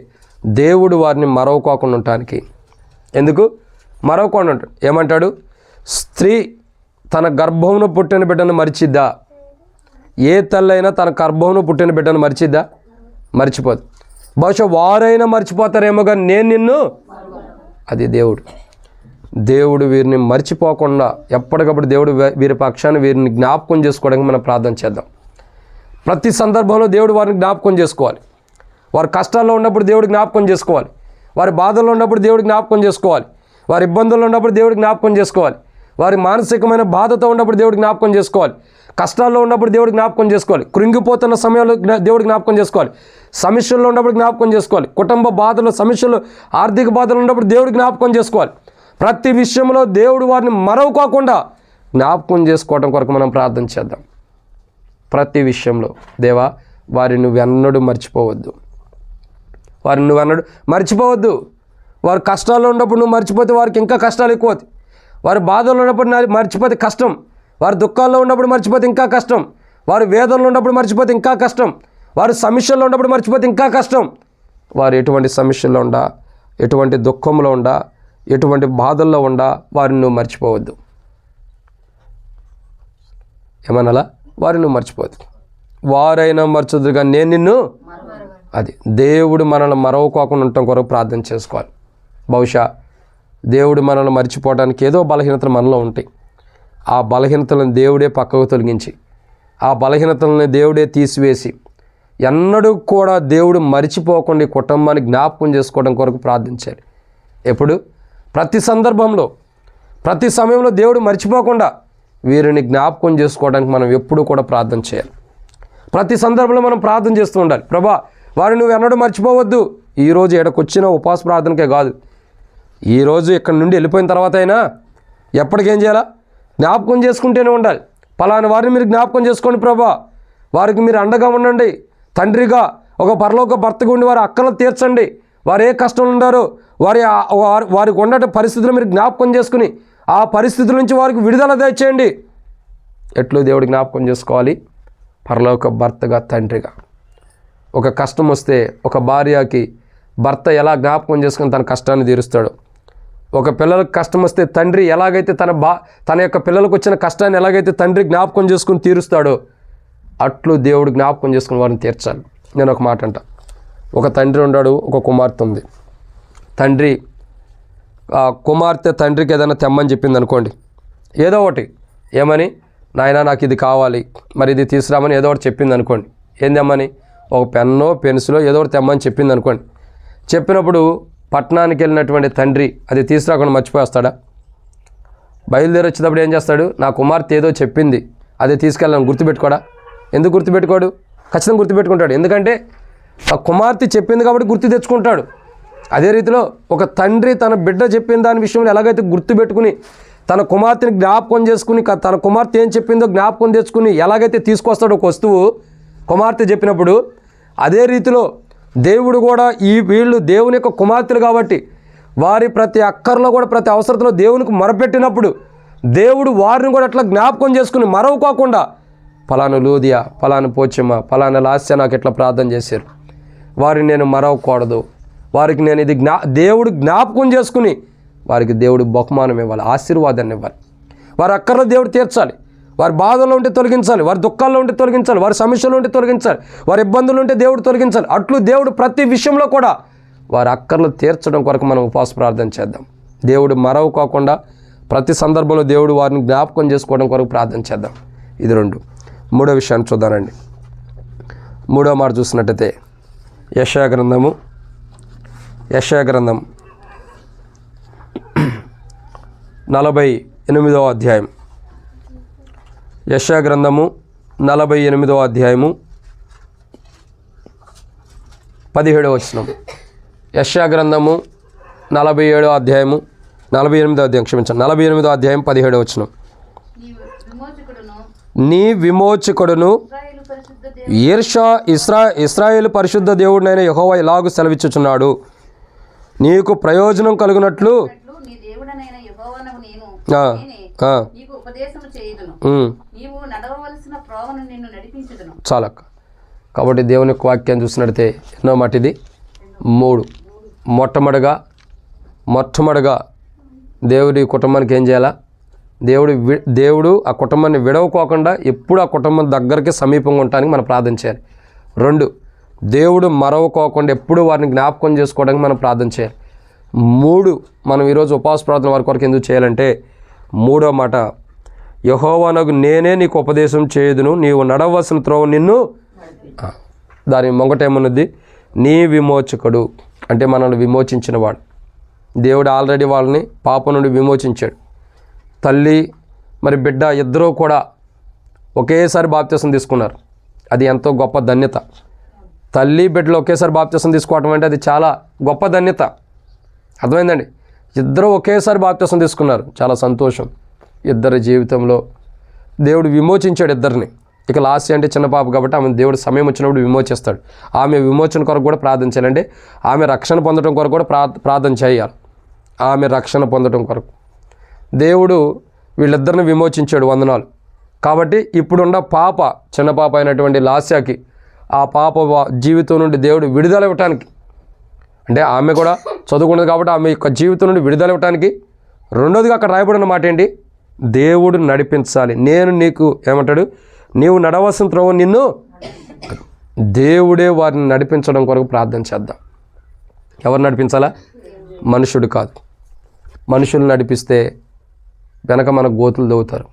దేవుడు వారిని మరవకోకుండా ఉండటానికి. ఎందుకు మరవకుండా ఉంటాడు? ఏమంటాడు, స్త్రీ తన గర్భమును పుట్టిన బిడ్డను మరిచిద్దా? ఏ తల్లైనా తన గర్భమును పుట్టిన బిడ్డను మరిచిద్దా? మర్చిపోదు. బహుశా వారైనా మర్చిపోతారేమో, కానీ నేను నిన్ను, అది దేవుడు వీరిని మర్చిపోకుండా ఎప్పటికప్పుడు దేవుడు వీరి పక్షాన్ని వీరిని జ్ఞాపకం చేసుకోవడానికి మనం ప్రార్థన చేద్దాం. ప్రతి సందర్భంలో దేవుడు వారిని జ్ఞాపకం చేసుకోవాలి. వారి కష్టాల్లో ఉన్నప్పుడు దేవుడు జ్ఞాపకం చేసుకోవాలి. వారి బాధల్లో ఉన్నప్పుడు దేవుడు జ్ఞాపకం చేసుకోవాలి. వారి ఇబ్బందుల్లో ఉన్నప్పుడు దేవుడు జ్ఞాపకం చేసుకోవాలి. వారి మానసికమైన బాధతో ఉన్నప్పుడు దేవుడు జ్ఞాపకం చేసుకోవాలి. కష్టాల్లో ఉన్నప్పుడు దేవుడు జ్ఞాపకం చేసుకోవాలి. కృంగిపోతున్న సమయంలో దేవుడు జ్ఞాపకం చేసుకోవాలి. సమస్యల్లో ఉన్నప్పుడు జ్ఞాపకం చేసుకోవాలి. కుటుంబ బాధలు, సమస్యలు, ఆర్థిక బాధలు ఉన్నప్పుడు దేవుడు జ్ఞాపకం చేసుకోవాలి. ప్రతి విషయంలో దేవుడు వారిని మరవకోకుండా జ్ఞాపకం చేసుకోవడం కొరకు మనం ప్రార్థన చేద్దాం. ప్రతి విషయంలో దేవా వారిని నువ్వెన్నడూ మర్చిపోవద్దు, వారు కష్టాల్లో ఉన్నప్పుడు నువ్వు మర్చిపోతే వారికి ఇంకా కష్టాలు ఎక్కువ అవుతాయి. వారి బాధల్లో ఉన్నప్పుడు మర్చిపోతే కష్టం, వారి దుఃఖాల్లో ఉన్నప్పుడు మర్చిపోతే ఇంకా కష్టం, వారి వేదనలో ఉన్నప్పుడు మర్చిపోతే ఇంకా కష్టం, వారి సమస్యల్లో ఉన్నప్పుడు మర్చిపోతే ఇంకా కష్టం. వారు ఎటువంటి సమస్యల్లో ఉండా, ఎటువంటి దుఃఖంలో ఉండా, ఎటువంటి బాధల్లో ఉండా వారిని నువ్వు మర్చిపోవద్దు. ఏమనాలా? వారిని నువ్వు మర్చిపోవద్దు. వారైనా మర్చదుగా నేను నిన్ను. అది దేవుడు మనల్ని మరవకోకుండా ఉండటం కొరకు ప్రార్థన చేసుకోవాలి. బహుశా దేవుడు మనల్ని మర్చిపోవడానికి ఏదో బలహీనతలు మనలో ఉంటాయి. ఆ బలహీనతలను దేవుడే పక్కకు తొలగించి, ఆ బలహీనతలను దేవుడే తీసివేసి, ఎన్నడూ కూడా దేవుడు మరిచిపోకుండా ఈ కుటుంబాన్ని జ్ఞాపకం చేసుకోవడం కొరకు ప్రార్థించాలి. ఎప్పుడు? ప్రతి సందర్భంలో, ప్రతి సమయంలో దేవుడు మర్చిపోకుండా వీరిని జ్ఞాపకం చేసుకోవడానికి మనం ఎప్పుడూ కూడా ప్రార్థన చేయాలి. ప్రతి సందర్భంలో మనం ప్రార్థన చేస్తూ ఉండాలి. ప్రభా, వారిని నువ్వు ఎన్నడూ మర్చిపోవద్దు. ఈరోజు ఎక్కడికొచ్చిన ఉపవాస ప్రార్థనకే కాదు, ఈరోజు ఇక్కడి నుండి వెళ్ళిపోయిన తర్వాత అయినా ఎప్పటికేం చేయాలా? జ్ఞాపకం చేసుకుంటూనే ఉండాలి. పలానా వారిని మీరు జ్ఞాపకం చేసుకోండి ప్రభా, వారికి మీరు అండగా ఉండండి. తండ్రిగా ఒక పరలోక భర్తగా ఉండి వారి అక్కలు తీర్చండి. వారు ఏ కష్టంలో ఉండారో వారికి ఉన్న పరిస్థితులు మీరు జ్ఞాపకం చేసుకుని ఆ పరిస్థితుల నుంచి వారికి విడుదల దయచేయండి. ఎట్లు దేవుడు జ్ఞాపకం చేసుకోవాలి? పరలోక భర్తగా, తండ్రిగా. ఒక కష్టం వస్తే ఒక భార్యకి భర్త ఎలా జ్ఞాపకం చేసుకుని తన కష్టాన్ని తీరుస్తాడు, ఒక పిల్లలకు కష్టం వస్తే తండ్రి ఎలాగైతే తన యొక్క పిల్లలకు వచ్చిన కష్టాన్ని ఎలాగైతే తండ్రి జ్ఞాపకం చేసుకుని తీరుస్తాడో అట్లు దేవుడు జ్ఞాపకం చేసుకుని వారిని తీర్చాలి. నేను ఒక మాట అంట, ఒక తండ్రి ఉన్నాడు, ఒక కుమార్తె ఉంది. తండ్రి కుమార్తె తండ్రికి ఏదైనా తెమ్మని చెప్పింది అనుకోండి, ఏదో ఒకటి, ఏమని, నాయన నాకు ఇది కావాలి, మరి ఇది తీసుకురామని ఏదో ఒకటి చెప్పింది అనుకోండి. ఏం తెమ్మని? ఒక పెన్నో పెన్సిలో ఏదో ఒకటి తెమ్మని చెప్పింది అనుకోండి. చెప్పినప్పుడు పట్టణానికి వెళ్ళినటువంటి తండ్రి అది తీసుకురాకుండా మర్చిపోస్తాడా? బయలుదేరి వచ్చేటప్పుడు ఏం చేస్తాడు? నా కుమార్తె ఏదో చెప్పింది, అది తీసుకెళ్ళాలని గుర్తుపెట్టుకోడా? ఎందుకు గుర్తుపెట్టుకోడు? ఖచ్చితంగా గుర్తుపెట్టుకుంటాడు. ఎందుకంటే ఆ కుమార్తె చెప్పింది కాబట్టి గుర్తు తెచ్చుకుంటాడు. అదే రీతిలో ఒక తండ్రి తన బిడ్డ చెప్పిన దాని విషయంలో ఎలాగైతే గుర్తుపెట్టుకుని తన కుమార్తెని జ్ఞాపకం చేసుకుని తన కుమార్తె ఏం చెప్పిందో జ్ఞాపకం తెచ్చుకుని ఎలాగైతే తీసుకొస్తాడో ఒక వస్తువు కుమార్తె చెప్పినప్పుడు, అదే రీతిలో దేవుడు కూడా వీళ్ళు దేవుని యొక్క కుమార్తెలు కాబట్టి వారి ప్రతి అక్కర్లో కూడా ప్రతి అవసరతలో దేవునికి మొరపెట్టినప్పుడు దేవుడు వారిని కూడా అట్లా జ్ఞాపకం చేసుకుని మరవకోకుండా, ఫలానా లూదియా, ఫలానా పోచమ్మ, ఫలానా లాస్య నాకు ఎట్లా ప్రార్థన చేశారు, వారిని నేను మరవకూడదు, వారికి నేను ఇది దేవుడు జ్ఞాపకం చేసుకుని వారికి దేవుడు బహుమానం ఇవ్వాలి, ఆశీర్వాదాన్ని ఇవ్వాలి. వారి అక్కర్లో దేవుడు తీర్చాలి, వారి బాధల్లో ఉంటే తొలగించాలి, వారి దుఃఖాల్లో ఉంటే తొలగించాలి, వారి సమస్యలు ఉంటే తొలగించాలి, వారి ఇబ్బందులు ఉంటే దేవుడు తొలగించాలి. అట్లు దేవుడు ప్రతి విషయంలో కూడా వారి అక్కర్లు తీర్చడం కొరకు మనం ఉపవాస ప్రార్థన చేద్దాం. దేవుడు మరవకోకుండా ప్రతి సందర్భంలో దేవుడు వారిని జ్ఞాపకం చేసుకోవడం కొరకు ప్రార్థన చేద్దాం. ఇది 2. 3వ విషయాన్ని చూద్దానండి. 3వ మాట చూసినట్టయితే యెషయా గ్రంథం 48వ అధ్యాయం. యెషయా గ్రంథము 48వ అధ్యాయము 17వ వచనం. యెషయా గ్రంథము 47వ అధ్యాయము 48వ అధ్యాయం 48వ అధ్యాయం 17వ వచనం. నీ విమోచకుడును ఇశ్రాయేలు పరిశుద్ధ దేవుడినైన యెహోవా ఇలాగు సెలవిచ్చుచున్నాడు, నీకు ప్రయోజనం కలుగునట్లు చాలక్క. కాబట్టి దేవుని యొక్క వాక్యాన్ని చూసినట్టే ఎన్నో మాట ఇది 3. మొట్టమొదటిగా దేవుడి కుటుంబానికి ఏం చేయాలా? దేవుడు ఆ కుటుంబాన్ని విడవకోకుండా ఎప్పుడు ఆ కుటుంబం దగ్గరికి సమీపంగా ఉండటానికి మనం ప్రార్థన చేయాలి. 2, దేవుడు మరవకోకుండా ఎప్పుడు వారిని జ్ఞాపకం చేసుకోవడానికి మనం ప్రార్థన చేయాలి. 3, మనం ఈరోజు ఉపవాస ప్రార్థన వారి కొరకు ఎందుకు చేయాలంటే 3వ మాట, యెహోవానగు నేనే నీకు ఉపదేశం చేయుదును, నీవు నడవలసిన త్రోవ నిన్ను. దాని మొంగటేమన్నది, నీ విమోచకుడు అంటే మనల్ని విమోచించిన వాడు. దేవుడు ఆల్రెడీ వాళ్ళని పాపం నుండి విమోచించాడు. తల్లి మరి బిడ్డ ఇద్దరూ కూడా ఒకేసారి బాప్తిసం తీసుకున్నారు. అది ఎంతో గొప్ప ధన్యత. తల్లి బిడ్డలు ఒకేసారి బాప్తిసం తీసుకోవటం అంటే అది చాలా గొప్ప ధన్యత. అర్థమైందండి? ఇద్దరు ఒకేసారి బాప్తిసం తీసుకున్నారు, చాలా సంతోషం. ఇద్దరి జీవితంలో దేవుడు విమోచించాడు ఇద్దరిని. ఇక లాస్ట్ అంటే చిన్న పాప కాబట్టి ఆమె దేవుడు సమయం వచ్చినప్పుడు విమోచిస్తాడు. ఆమె విమోచన కొరకు కూడా ప్రార్థన చేయాలంటే ఆమె రక్షణ పొందడం కొరకు కూడా ప్రార్థన చేయాలి. ఆమె రక్షణ పొందడం కొరకు దేవుడు వీళ్ళిద్దరిని విమోచించాడు, వందనాలు. కాబట్టి ఇప్పుడున్న పాప, చిన్న పాప అయినటువంటి లాస్యాకి ఆ పాప జీవితం నుండి దేవుడు విడుదల ఇవ్వటానికి, అంటే ఆమె కూడా చదువుకున్నది కాబట్టి ఆమె యొక్క జీవితం నుండి విడుదల ఇవ్వటానికి, రెండోదిగా అక్కడ రాయబడిన మాట ఏంటి? దేవుడు నడిపించాలి. నేను నీకు ఏమంటాడు? నీవు నడవలసిన త్రోవ నిన్ను, దేవుడే వారిని నడిపించడం కొరకు ప్రార్థన చేద్దాం. ఎవరు నడిపించాలా? మనుషుడు కాదు. మనుషులు నడిపిస్తే వెనక మన గోతులు దవ్వుతారు.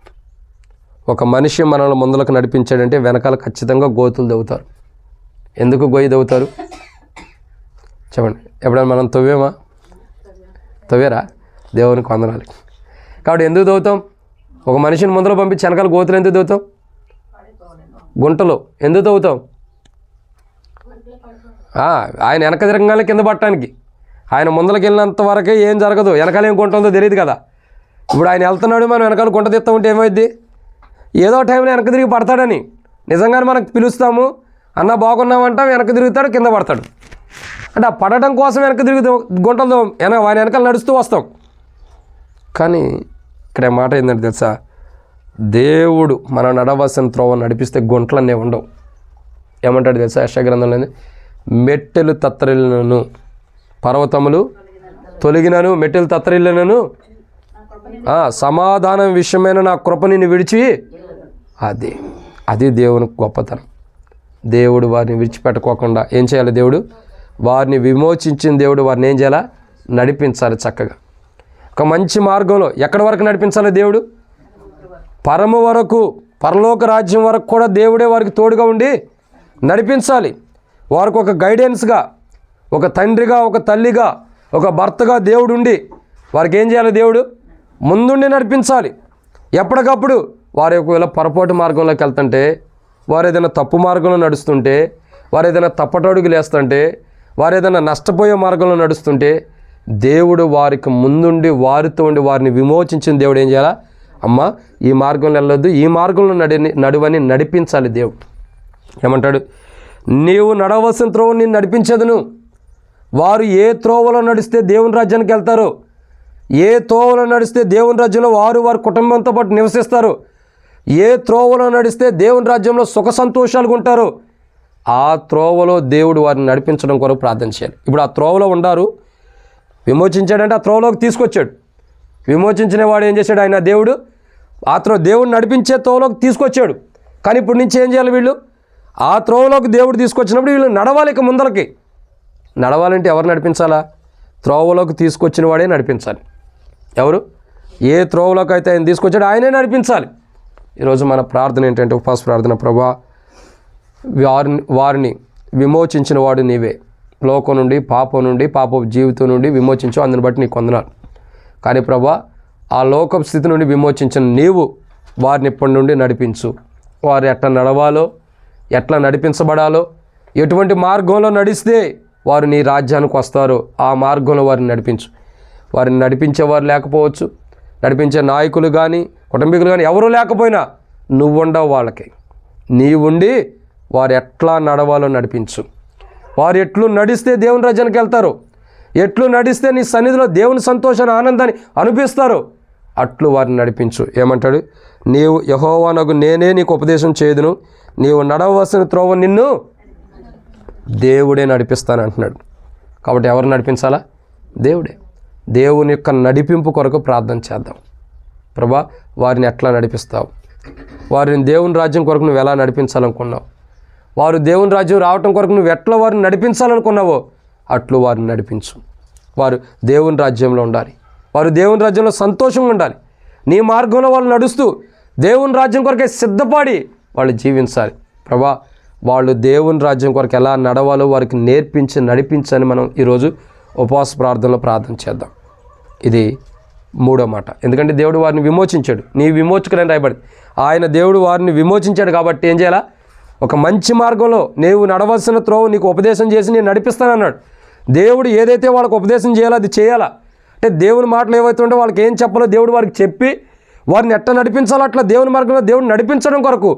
ఒక మనిషి మనల్ని ముందలకు నడిపించాడంటే వెనకాల ఖచ్చితంగా గోతులు దవ్వుతారు. ఎందుకు గొయ్యి దవ్వుతారు చెప్పండి? ఎప్పుడైనా మనం తవ్వేమా? తవ్వేరా? దేవునికి వందనాలు. కాబట్టి ఎందుకు దవ్వుతాం? ఒక మనిషిని ముందర పంపించి వెనకాల గోతులు ఎందుకు దవ్వుతాం? గుంటలో ఎందుకు తవ్వుతాం? ఆయన వెనక తిరగగానే కింద పట్టడానికి. ఆయన ముందరకి వెళ్ళినంత వరకే ఏం జరగదు, వెనకాల ఏం గుంట ఉందో తెలియదు కదా. ఇప్పుడు ఆయన వెళ్తున్నాడు, మనం వెనకాల గుంట తీస్తూ ఉంటే ఏమైద్ది? ఏదో టైంలో వెనక తిరిగి పడతాడని నిజంగానే మనకు పిలుస్తాము, అన్న బాగున్నామంటాం, వెనక తిరుగుతాడు, కింద పడతాడు. అంటే ఆ పడటం కోసం వెనక తిరుగుతాం, గుంటలతో ఆయన వెనకాల నడుస్తూ వస్తాం. కానీ ఇక్కడ మాట ఏంటంటే తెలుసా? దేవుడు మనం నడవలసిన త్రోవ నడిపిస్తే గుంటలన్నీ ఉండవు. ఏమంటాడు తెలుసా? యెషయా గ్రంథంలో, మెట్టెలు తత్తరిల్లినను, పర్వతములు తొలగినను, మెట్టెలు తత్తరిల్లినను, సమాధానం విషయమైన నా కృప నిన్ను విడిచి, అది దేవుని గొప్పతనం. దేవుడు వారిని విడిచిపెట్టుకోకుండా ఏం చేయాలి? దేవుడు వారిని విమోచించిన దేవుడు వారిని ఏం చేయాలా? నడిపించాలి చక్కగా. ఒక మంచి మార్గంలో ఎక్కడి వరకు నడిపించాలి దేవుడు? పరమ వరకు, పరలోక రాజ్యం వరకు కూడా దేవుడే వారికి తోడుగా ఉండి నడిపించాలి. వారికి ఒక గైడెన్స్గా, ఒక తండ్రిగా, ఒక తల్లిగా, ఒక భర్తగా దేవుడు ఉండి వారికి ఏం చేయాలి? దేవుడు ముందుండి నడిపించాలి. ఎప్పటికప్పుడు వారి ఒకవేళ పొరపాటు మార్గంలోకి వెళ్తుంటే, వారు ఏదైనా తప్పు మార్గంలో నడుస్తుంటే, వారు ఏదైనా తప్పటడుగులు వేస్తుంటే, వారు ఏదైనా నష్టపోయే మార్గంలో నడుస్తుంటే, దేవుడు వారికి ముందుండి వారితో ఉండి వారిని విమోచించిన దేవుడు ఏం చేయాలా? అమ్మ, ఈ మార్గంలో వెళ్ళొద్దు, ఈ మార్గంలో నడువని నడిపించాలి దేవుడు. ఏమంటాడు? నీవు నడవలసిన త్రోవ నేను నడిపించదును. వారు ఏ త్రోవలో నడిస్తే దేవుని రాజ్యానికి వెళ్తారో, ఏ త్రోవలో నడిస్తే దేవుని రాజ్యంలో వారి కుటుంబంతో పాటు నివసిస్తారు, ఏ త్రోవలో నడిస్తే దేవుని రాజ్యంలో సుఖ సంతోషాలుగా ఉంటారో, ఆ త్రోవలో దేవుడు వారిని నడిపించడం కొరకు ప్రార్థన చేయాలి. ఇప్పుడు ఆ త్రోవలో ఉండారు, విమోచించాడంటే ఆ త్రోవలోకి తీసుకొచ్చాడు. విమోచించిన వాడు ఏం చేశాడు? ఆయన దేవుడు దేవుడిని నడిపించే త్రోవలోకి తీసుకొచ్చాడు. కానీ ఇప్పుడు నుంచి ఏం చేయాలి? వీళ్ళు ఆ త్రోవలోకి దేవుడు తీసుకొచ్చినప్పుడు వీళ్ళు నడవాలి. ఇక ముందలకి నడవాలంటే ఎవరు నడిపించాలా? త్రోవలోకి తీసుకొచ్చిన వాడే నడిపించాలి. ఎవరు? ఏ త్రోవలోకి అయితే ఆయన తీసుకొచ్చాడు ఆయనే నడిపించాలి. ఈరోజు మన ప్రార్థన ఏంటంటే, ఉపవాస ప్రార్థన, ప్రభా వారిని విమోచించిన వాడు నీవే. లోకం నుండి, పాపం నుండి, పాప జీవితం నుండి విమోచించు, అందుని బట్టి నీకు వందనాలు. కానీ ప్రభా, ఆ లోకపు స్థితి నుండి విమోచించిన నీవు వారిని ఇప్పటి నుండి నడిపించు. వారు ఎట్లా నడవాలో, ఎట్లా నడిపించబడాలో, ఎటువంటి మార్గంలో నడిస్తే వారు నీ రాజ్యానికి వస్తారో ఆ మార్గంలో వారిని నడిపించు. వారిని నడిపించేవారు లేకపోవచ్చు, నడిపించే నాయకులు కానీ, కుటుంబీకులు కానీ ఎవరూ లేకపోయినా నువ్వు ఉండవు వాళ్ళకి. నీవుండి వారు ఎట్లా నడవాలో నడిపించు. వారు ఎట్లు నడిస్తే దేవుని రాజ్యానికి వెళ్తారో, ఎట్లు నడిస్తే నీ సన్నిధిలో దేవుని సంతోషాన్ని, ఆనందాన్ని అనిపిస్తారో అట్లు వారిని నడిపించు. ఏమంటాడు? నీవు యెహోవానగు నేనే నీకు ఉపదేశం చేయదును, నీవు నడవలసిన త్రోవ నిన్ను దేవుడే నడిపిస్తాను అంటున్నాడు. కాబట్టి ఎవరు నడిపించాలా? దేవుడే. దేవుని యొక్క నడిపింపు కొరకు ప్రార్థన చేద్దాం. ప్రభా, వారిని ఎట్లా నడిపిస్తావు? వారిని దేవుని రాజ్యం కొరకు నువ్వు ఎలా నడిపించాలనుకున్నావు? వారు దేవుని రాజ్యం రావటం కొరకు నువ్వు ఎట్లా వారిని నడిపించాలనుకున్నావో అట్లు వారిని నడిపించు. వారు దేవుని రాజ్యంలో ఉండాలి, వారు దేవుని రాజ్యంలో సంతోషంగా ఉండాలి. నీ మార్గంలో వాళ్ళు నడుస్తూ దేవుని రాజ్యం కొరకే సిద్ధపడి వాళ్ళు జీవించాలి. ప్రభా, వాళ్ళు దేవుని రాజ్యం కొరకు ఎలా నడవాలో వారికి నేర్పించి నడిపించని మనం ఈరోజు ఉపవాస ప్రార్థనలో ప్రార్థన చేద్దాం. ఇది మూడో మాట. ఎందుకంటే దేవుడు వారిని విమోచించాడు, నీ విమోచకుడని రాయబడింది. ఆయన దేవుడు వారిని విమోచించాడు కాబట్టి ఏం చేయాలా? ఒక మంచి మార్గంలో నీవు నడవలసిన త్రోవ నీకు ఉపదేశం చేసి నేను నడిపిస్తానన్నాడు. దేవుడు ఏదైతే వాళ్ళకు ఉపదేశం చేయాలో అది చేయాలా. అంటే దేవుని మాటలు ఏవైతే ఉంటే వాళ్ళకి ఏం చెప్పాలో దేవుడు వారికి చెప్పి వారిని ఎట్లా నడిపించాలో అట్లా దేవుని మార్గంలో దేవుడు నడిపించడం కొరకు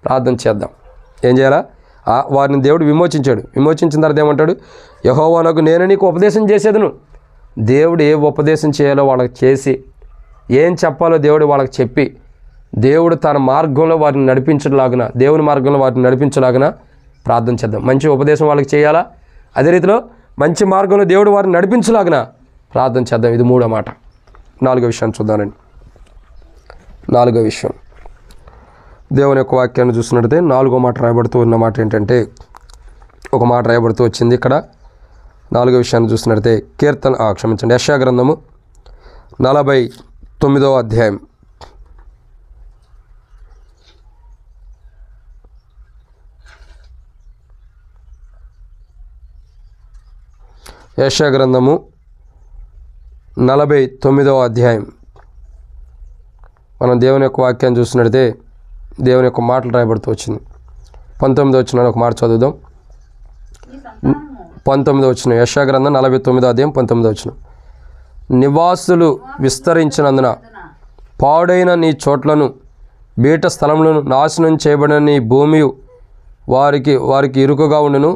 ప్రార్థన చేద్దాం. ఏం చేయాలా? వారిని దేవుడు విమోచించాడు. విమోచించిన తర్వాత ఏమంటాడు? యెహోవానగు నేను నీకు ఉపదేశం చేసేదను. దేవుడు ఏ ఉపదేశం చేయాలో వాళ్ళకి చేసి ఏం చెప్పాలో దేవుడు వాళ్ళకి చెప్పి దేవుడు తన మార్గంలో వారిని నడిపించలాగున, దేవుని మార్గంలో వారిని నడిపించలాగున ప్రార్థన చేద్దాం. మంచి ఉపదేశం వాళ్ళకి చేయాలా, అదే రీతిలో మంచి మార్గంలో దేవుడు వారిని నడిపించలాగున ప్రార్థన చేద్దాం. ఇది 3వ మాట. 4వ విషయాన్ని చూద్దామండి. 4వ విషయం, దేవుని యొక్క వాక్యాన్ని చూసినట్లయితే 4వ మాట రాయబడుతూ ఉన్న మాట ఏంటంటే, ఒక మాట రాయబడుతూ వచ్చింది ఇక్కడ. 4వ విషయాన్ని చూసినట్లయితే యెషయా గ్రంథము 49వ అధ్యాయం. యెషయా గ్రంథము 49వ అధ్యాయం. మనం దేవుని యొక్క వాక్యాన్ని చూసినట్లయితే దేవుని యొక్క మాటలు రాయబడుతూ వచ్చింది. 19వ వచనం ఒక మాట చదువుదాం. 19వ వచనం, యెషయా గ్రంథం 49వ అధ్యాయం 19వ వచనం. నివాసులు విస్తరించినందున పాడైన నీ చోట్లను, బీట స్థలములను, నాశనం చేయబడిన నీ భూమి వారికి ఇరుకుగా ఉండును,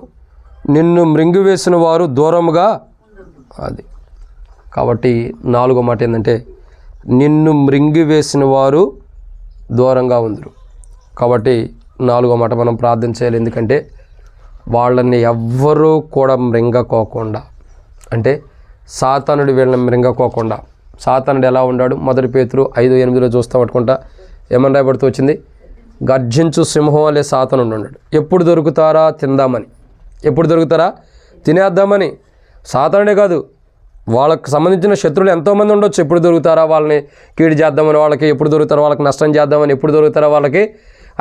నిన్ను మృంగివేసిన వారు దూరముగా. అది కాబట్టి 4వ మాట ఏంటంటే, నిన్ను మృంగివేసిన వారు దూరంగా ఉందరు. కాబట్టి 4వ మాట మనం ప్రార్థన చేయాలి. ఎందుకంటే వాళ్ళని ఎవ్వరూ కూడా మృంగకోకుండా, అంటే సాతానుడు వీళ్ళని మృంగకోకుండా. సాతానుడు ఎలా ఉన్నాడు? 1 పేతురు 5:8 చూస్తూ పట్టుకుంటా ఏమని రాయబడుతూ వచ్చింది? గర్జించు సింహం వలె సాతానుడు ఉన్నాడు. ఎప్పుడు దొరుకుతారా తిందామని, ఎప్పుడు దొరుకుతారా తినేద్దామని. సాతానుడే కాదు, వాళ్ళకు సంబంధించిన శత్రువులు ఎంతోమంది ఉండొచ్చు. ఎప్పుడు దొరుకుతారా వాళ్ళని కీడు చేద్దామని, వాళ్ళకి ఎప్పుడు దొరుకుతారా వాళ్ళకి నష్టం చేద్దామని, ఎప్పుడు దొరుకుతారా వాళ్ళకి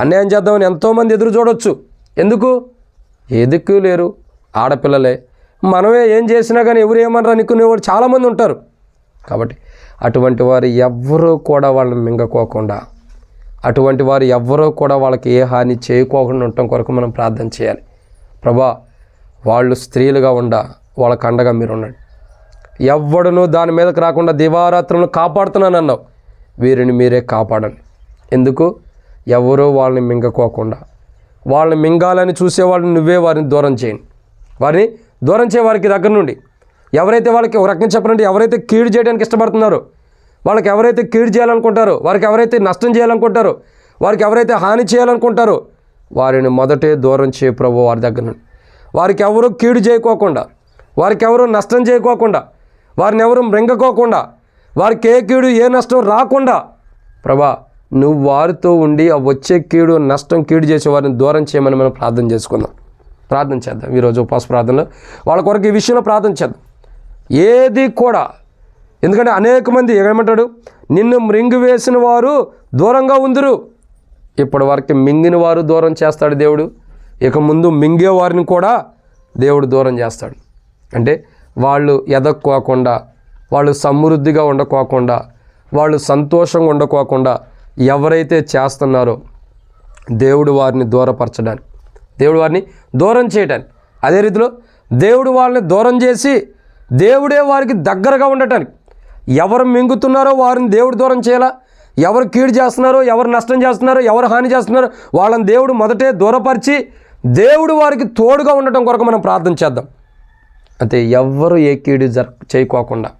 అన్యాయం చేద్దామని ఎంతోమంది ఎదురు చూడవచ్చు. ఎందుకు? ఎదుకు లేరు, ఆడపిల్లలే. మనమే ఏం చేసినా కానీ ఎవరు ఏమనరా అనుకునేవాడు చాలామంది ఉంటారు. కాబట్టి అటువంటి వారు ఎవ్వరూ కూడా వాళ్ళని మింగకోకుండా, అటువంటి వారు ఎవ్వరూ కూడా వాళ్ళకి ఏ హాని చేయకోకుండా ఉండటం కొరకు మనం ప్రార్థన చేయాలి. ప్రభా, వాళ్ళు స్త్రీలుగా వాళ్ళకు అండగా మీరు ఉండండి. ఎవ్వడును దాని మీదకి రాకుండా దివారాత్రులను కాపాడుతున్నాను అన్నావు, వీరిని మీరే కాపాడండి. ఎందుకు? ఎవరూ వాళ్ళని మింగకోకుండా, వాళ్ళని మింగాలని చూసేవాళ్ళని నువ్వే వారిని దూరం చేయండి. వారిని దూరం చేయ వారికి దగ్గర నుండి. ఎవరైతే వాళ్ళకి ఒక రకంగా చెప్పాలంటే, ఎవరైతే కీడు చేయడానికి ఇష్టపడుతున్నారో, వాళ్ళకి ఎవరైతే కీడు చేయాలనుకుంటారో, వారికి ఎవరైతే నష్టం చేయాలనుకుంటారో, వారికి ఎవరైతే హాని చేయాలనుకుంటారో, వారిని మొదటే దూరం చేయ ప్రభు వారి దగ్గర నుండి. వారికి ఎవరు కీడు చేయకోకుండా, వారికి ఎవరు నష్టం చేయకోకుండా, వారిని ఎవరు మృంగకోకుండా, వారికి ఏ కీడు ఏ నష్టం రాకుండా ప్రభా నువ్వు వారితో ఉండి ఆ వచ్చే కీడు నష్టం కీడు చేసే వారిని దూరం చేయమని మనం ప్రార్థన చేసుకుందాం. ప్రార్థన చేద్దాం ఈరోజు ఉపవాస ప్రార్థనలో వాళ్ళ కొరకు ఈ విషయంలో ప్రార్థన చేద్దాం. ఏది కూడా, ఎందుకంటే అనేక మంది ఏమంటాడు, నిన్ను మృంగివేసిన వారు దూరంగా ఉందురు. ఇప్పటి వరకు మింగిన వారు దూరం చేస్తాడు దేవుడు, ఇక ముందు మింగే వారిని కూడా దేవుడు దూరం చేస్తాడు. అంటే వాళ్ళు ఎదక్కోకుండా, వాళ్ళు సమృద్ధిగా ఉండకోకుండా, వాళ్ళు సంతోషంగా ఉండకోకుండా ఎవరైతే చేస్తున్నారో దేవుడు వారిని దూరపరచడానికి, దేవుడు వారిని దూరం చేయడానికి, అదే రీతిలో దేవుడు వాళ్ళని దూరం చేసి దేవుడే వారికి దగ్గరగా ఉండటానికి, ఎవరు మింగుతున్నారో వారిని దేవుడు దూరం చేయాలా, ఎవరు కీడు చేస్తున్నారో, ఎవరు నష్టం చేస్తున్నారో, ఎవరు హాని చేస్తున్నారో వాళ్ళని దేవుడు మొదటే దూరపరిచి దేవుడు వారికి తోడుగా ఉండటం కొరకు మనం ప్రార్థన చేద్దాం. అయితే ఎవ్వరు ఏ కీడు చేయకోకుండా,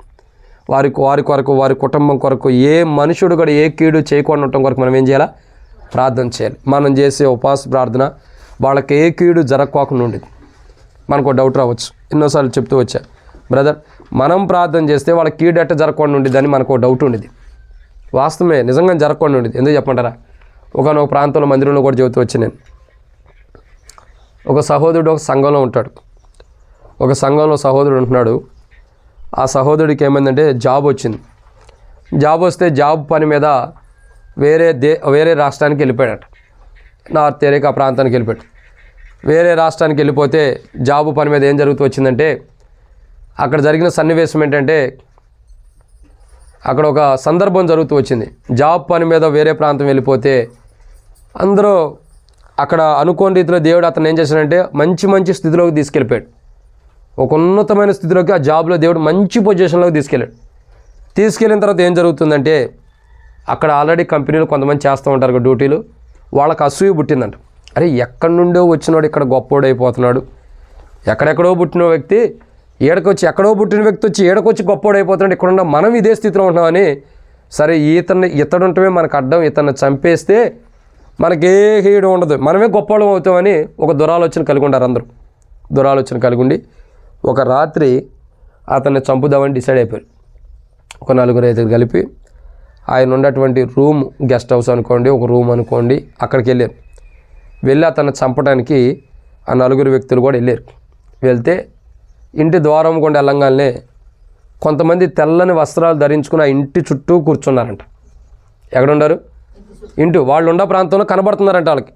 వారి కొరకు, వారి కుటుంబం కొరకు, ఏ మనుషుడు కూడా ఏ కీడు చేయకుండా ఉండటం కొరకు మనం ఏం చేయాలా? ప్రార్థన చేయాలి. మనం చేసే ఉపవాస ప్రార్థన వాళ్ళకి ఏ కీడు జరగకోకుండా ఉండేది. మనకు డౌట్ రావచ్చు, ఎన్నోసార్లు చెప్తూ వచ్చా, బ్రదర్ మనం ప్రార్థన చేస్తే వాళ్ళకి కీడు ఎట్ట జరగకుండా ఉండేది మనకు డౌట్ ఉండేది. వాస్తవమే, నిజంగా జరగకుండా ఉండేది. ఎందుకు చెప్పంటారా? ఒకనొక ప్రాంతంలో మందిరంలో కూడా చెబుతూ వచ్చి నేను, ఒక సహోదరుడు ఒక సంఘంలో ఉంటాడు. ఒక సంఘంలో సహోదరుడు ఉంటున్నాడు. ఆ సహోదరుడికి ఏమైందంటే జాబ్ వచ్చింది. జాబ్ వస్తే జాబ్ పని మీద వేరే రాష్ట్రానికి వెళ్ళిపోయాడట. నార్త్ ఏరియాకి ఆ ప్రాంతానికి వెళ్ళిపోయాడు. వేరే రాష్ట్రానికి వెళ్ళిపోతే జాబ్ పని మీద ఏం జరుగుతూ వచ్చిందంటే, అక్కడ జరిగిన సన్నివేశం ఏంటంటే, అక్కడ ఒక సందర్భం జరుగుతూ వచ్చింది. జాబ్ పని మీద వేరే ప్రాంతం వెళ్ళిపోతే అందరూ అక్కడ అనుకోని రీతిలో దేవుడు అతను ఏం చేశాడంటే మంచి స్థితిలోకి తీసుకెళ్ళిపోయాడు. ఒక ఉన్నతమైన స్థితిలోకి ఆ జాబ్లో దేవుడు మంచి పొజిషన్లోకి తీసుకెళ్ళిన తర్వాత ఏం జరుగుతుందంటే, అక్కడ ఆల్రెడీ కంపెనీలు కొంతమంది చేస్తూ ఉంటారు డ్యూటీలు, వాళ్ళకి అసూయ పుట్టిందంట. అరే ఎక్కడి నుండో వచ్చినాడు ఇక్కడ గొప్పోడైపోతున్నాడు, ఎక్కడెక్కడో పుట్టిన వ్యక్తి ఎక్కడో పుట్టిన వ్యక్తి వచ్చి ఏడకొచ్చి గొప్పోడైపోతున్నాడు, ఇక్కడున్న మనం ఇదే స్థితిలో ఉంటున్నామని సరే ఇతడు ఉంటమే మనకు అడ్డం, ఇతన్ని చంపేస్తే మనకే హీడు ఉండదు, మనమే గొప్పవాళ్ళం అవుతామని ఒక దురాలోచన కలిగి ఉంటారు. అందరూ దురాలోచన కలిగి ఉండి ఒక రాత్రి అతన్ని చంపుదామని డిసైడ్ అయిపోయారు. ఒక 4 ఐదుగురు కలిపి ఆయన ఉన్నటువంటి రూమ్, గెస్ట్ హౌస్ అనుకోండి, ఒక రూమ్ అనుకోండి, అక్కడికి వెళ్ళారు. వెళ్ళి అతన్ని చంపడానికి ఆ 4 వ్యక్తులు కూడా వెళ్ళారు. వెళ్తే ఇంటి ద్వారం గుండా వెళ్ళంగానే కొంతమంది తెల్లని వస్త్రాలు ధరించుకుని ఆ ఇంటి చుట్టూ కూర్చున్నారంట. ఎక్కడున్నారు? ఇంటి వాళ్ళు ఉన్న ప్రాంతంలో కనబడుతున్నారంట వాళ్ళకి.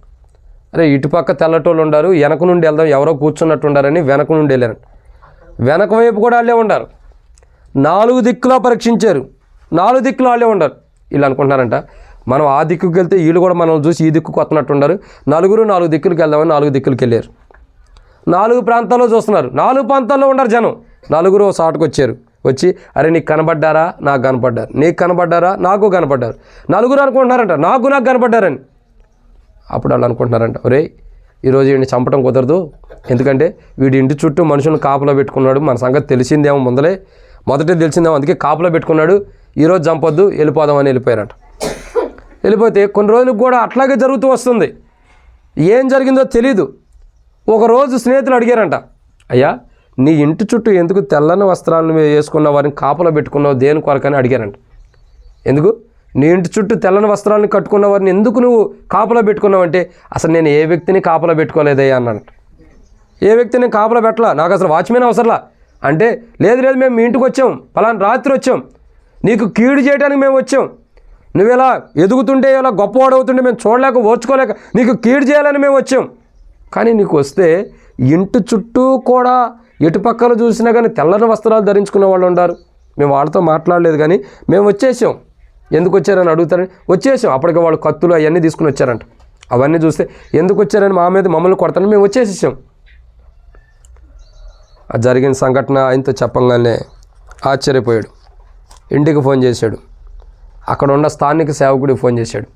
అరే ఇటుపక్క తెల్లటోళ్ళు ఉండారు, వెనక నుండి వెళ్దాం, ఎవరో కూర్చున్నట్టు ఉండారని వెనక నుండి వెళ్ళారంట. వెనక వైపు కూడా వాళ్ళే ఉండారు. 4 దిక్కులా పరీక్షించారు, 4 దిక్కులు వాళ్ళే ఉండారు. వీళ్ళు అనుకుంటున్నారంట మనం ఆ దిక్కుకి వెళ్తే వీళ్ళు కూడా మనం చూసి ఈ దిక్కుకు వస్తున్నట్టు ఉన్నారు. 4 దిక్కులకి వెళ్దామని 4 దిక్కులకి వెళ్ళారు. 4 ప్రాంతాల్లో చూస్తున్నారు, 4 ప్రాంతాల్లో ఉండరు జనం. 4 సాటుకు వచ్చారు. వచ్చి అరే నీకు కనబడ్డారా? నాకు కనపడ్డారు. నీకు కనబడ్డారా? నాకు కనపడ్డారు. 4 అనుకుంటున్నారంట నాకు కనపడ్డారని. అప్పుడు వాళ్ళు అనుకుంటున్నారంట ఒరే ఈరోజు వీడిని చంపడం కుదరదు, ఎందుకంటే వీడి ఇంటి చుట్టూ మనుషులను కాపలా పెట్టుకున్నాడు, మన సంగతి తెలిసిందేమో మొదటే తెలిసిందేమో, అందుకే కాపలా పెట్టుకున్నాడు, ఈరోజు చంపొద్దు, వెళ్ళిపోదామని వెళ్ళిపోయారంట. వెళ్ళిపోతే కొన్ని రోజులకు కూడా అట్లాగే జరుగుతూ వస్తుంది. ఏం జరిగిందో తెలీదు. ఒకరోజు స్నేహితులు అడిగారంట, అయ్యా నీ ఇంటి చుట్టూ ఎందుకు తెల్లని వస్త్రాలను వేసుకున్న వారిని కాపలా పెట్టుకున్నావు, దేని కొరకని అడిగారంట. ఎందుకు నీ ఇంటి చుట్టూ తెల్లని వస్త్రాలను కట్టుకున్న వారిని ఎందుకు నువ్వు కాపలా పెట్టుకున్నావు అంటే, అసలు నేను ఏ వ్యక్తిని కాపలా పెట్టుకోలేదయ్యా అన్నాను. ఏ వ్యక్తిని కాపలా పెట్టలా, నాకు అసలు వాచ్మెన్ అవసరంలా అంటే, లేదు మేము మీ ఇంటికి వచ్చాం, పలానా రాత్రి వచ్చాం, నీకు కీడు చేయడానికి మేము వచ్చాం, నువ్వు ఇలా ఎదుగుతుంటే ఇలా గొప్పవాడు అవుతుంటే మేము చూడలేక ఓర్చుకోలేక నీకు కీడు చేయాలని మేము వచ్చాం. కానీ నీకు వస్తే ఇంటి చుట్టూ కూడా ఎటు పక్కన చూసినా కానీ తెల్లని వస్త్రాలు ధరించుకున్న వాళ్ళు ఉన్నారు. మేము వాళ్ళతో మాట్లాడలేదు, కానీ మేము వచ్చేసాం. ఎందుకు వచ్చారని అడుగుతారని వచ్చేసాం. అప్పటికి వాళ్ళు కత్తులు అవన్నీ తీసుకుని వచ్చారంట. అవన్నీ చూస్తే ఎందుకు వచ్చారని మమ్మల్ని కొడతారని మేము వచ్చేసేసాం. ఆ జరిగిన సంఘటన ఆయనతో చెప్పంగానే ఆశ్చర్యపోయాడు. ఇంటికి ఫోన్ చేశాడు. అక్కడ ఉన్న స్థానిక సేవకుడికి ఫోన్ చేశాడు.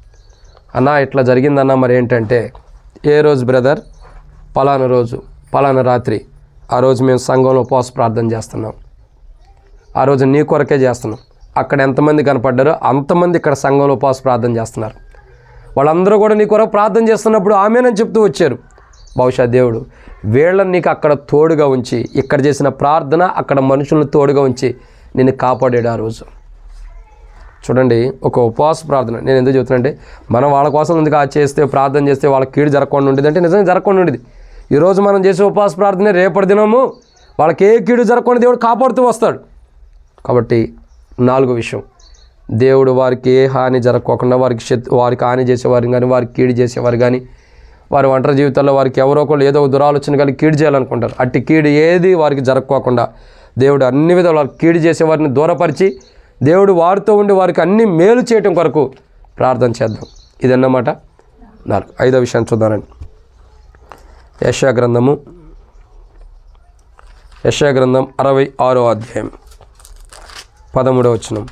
అన్న ఇట్లా జరిగిందన్న, మరి ఏంటంటే, ఏ రోజు బ్రదర్? పలానా రోజు పలానా రాత్రి, ఆ రోజు మేము సంఘంలో ఉపవాస ప్రార్థన చేస్తున్నాం, ఆ రోజు నీ కొరకే చేస్తున్నాం. అక్కడ ఎంతమంది కనపడ్డారో అంతమంది ఇక్కడ సంఘంలో ఉపవాస ప్రార్థన చేస్తున్నారు. వాళ్ళందరూ కూడా నీ కొరకు ప్రార్థన చేస్తున్నప్పుడు ఆమెనని చెప్తూ వచ్చారు. బహుశా దేవుడు వీళ్ళని నీకు అక్కడ తోడుగా ఉంచి, ఇక్కడ చేసిన ప్రార్థన అక్కడ మనుషులను తోడుగా ఉంచి నిన్ను కాపాడాడు ఆ రోజు. చూడండి, ఒక ఉపవాస ప్రార్థన. నేను ఎందుకు చెప్తున్నానంటే, మనం వాళ్ళ కోసం ఎందుకు చేస్తే ప్రార్థన చేస్తే వాళ్ళకి కీడు జరగకుండా ఉండేది అంటే నిజంగా జరగకుండా ఉండేది. ఈరోజు మనం చేసే ఉపవాస ప్రార్థన రేపటి దినము వాళ్ళకి ఏ కీడు జరగకుండా దేవుడు కాపాడుతూ వస్తాడు. కాబట్టి 4వ విషయం, దేవుడు వారికి ఏ హాని జరగకుండా, వారికి హాని చేసేవారు కానీ, వారికి కీడు చేసేవారు కానీ, వారి ఒంటరి జీవితాల్లో వారికి ఎవరో ఒకళ్ళు ఏదో దురాలోచన కలిగి కీడు చేయాలనుకుంటారు. అట్టి కీడు ఏది వారికి జరగకోకుండా దేవుడు అన్ని విధాలు వారికి కీడు చేసేవారిని దూరపరిచి దేవుడు వారితో ఉండి వారికి అన్ని మేలు చేయటం కొరకు ప్రార్థన చేద్దాం. ఇదన్నమాట 4. 5వ విషయాన్ని చూద్దానండి. యెషయా గ్రంథం 66వ అధ్యాయం 13వ వచనం.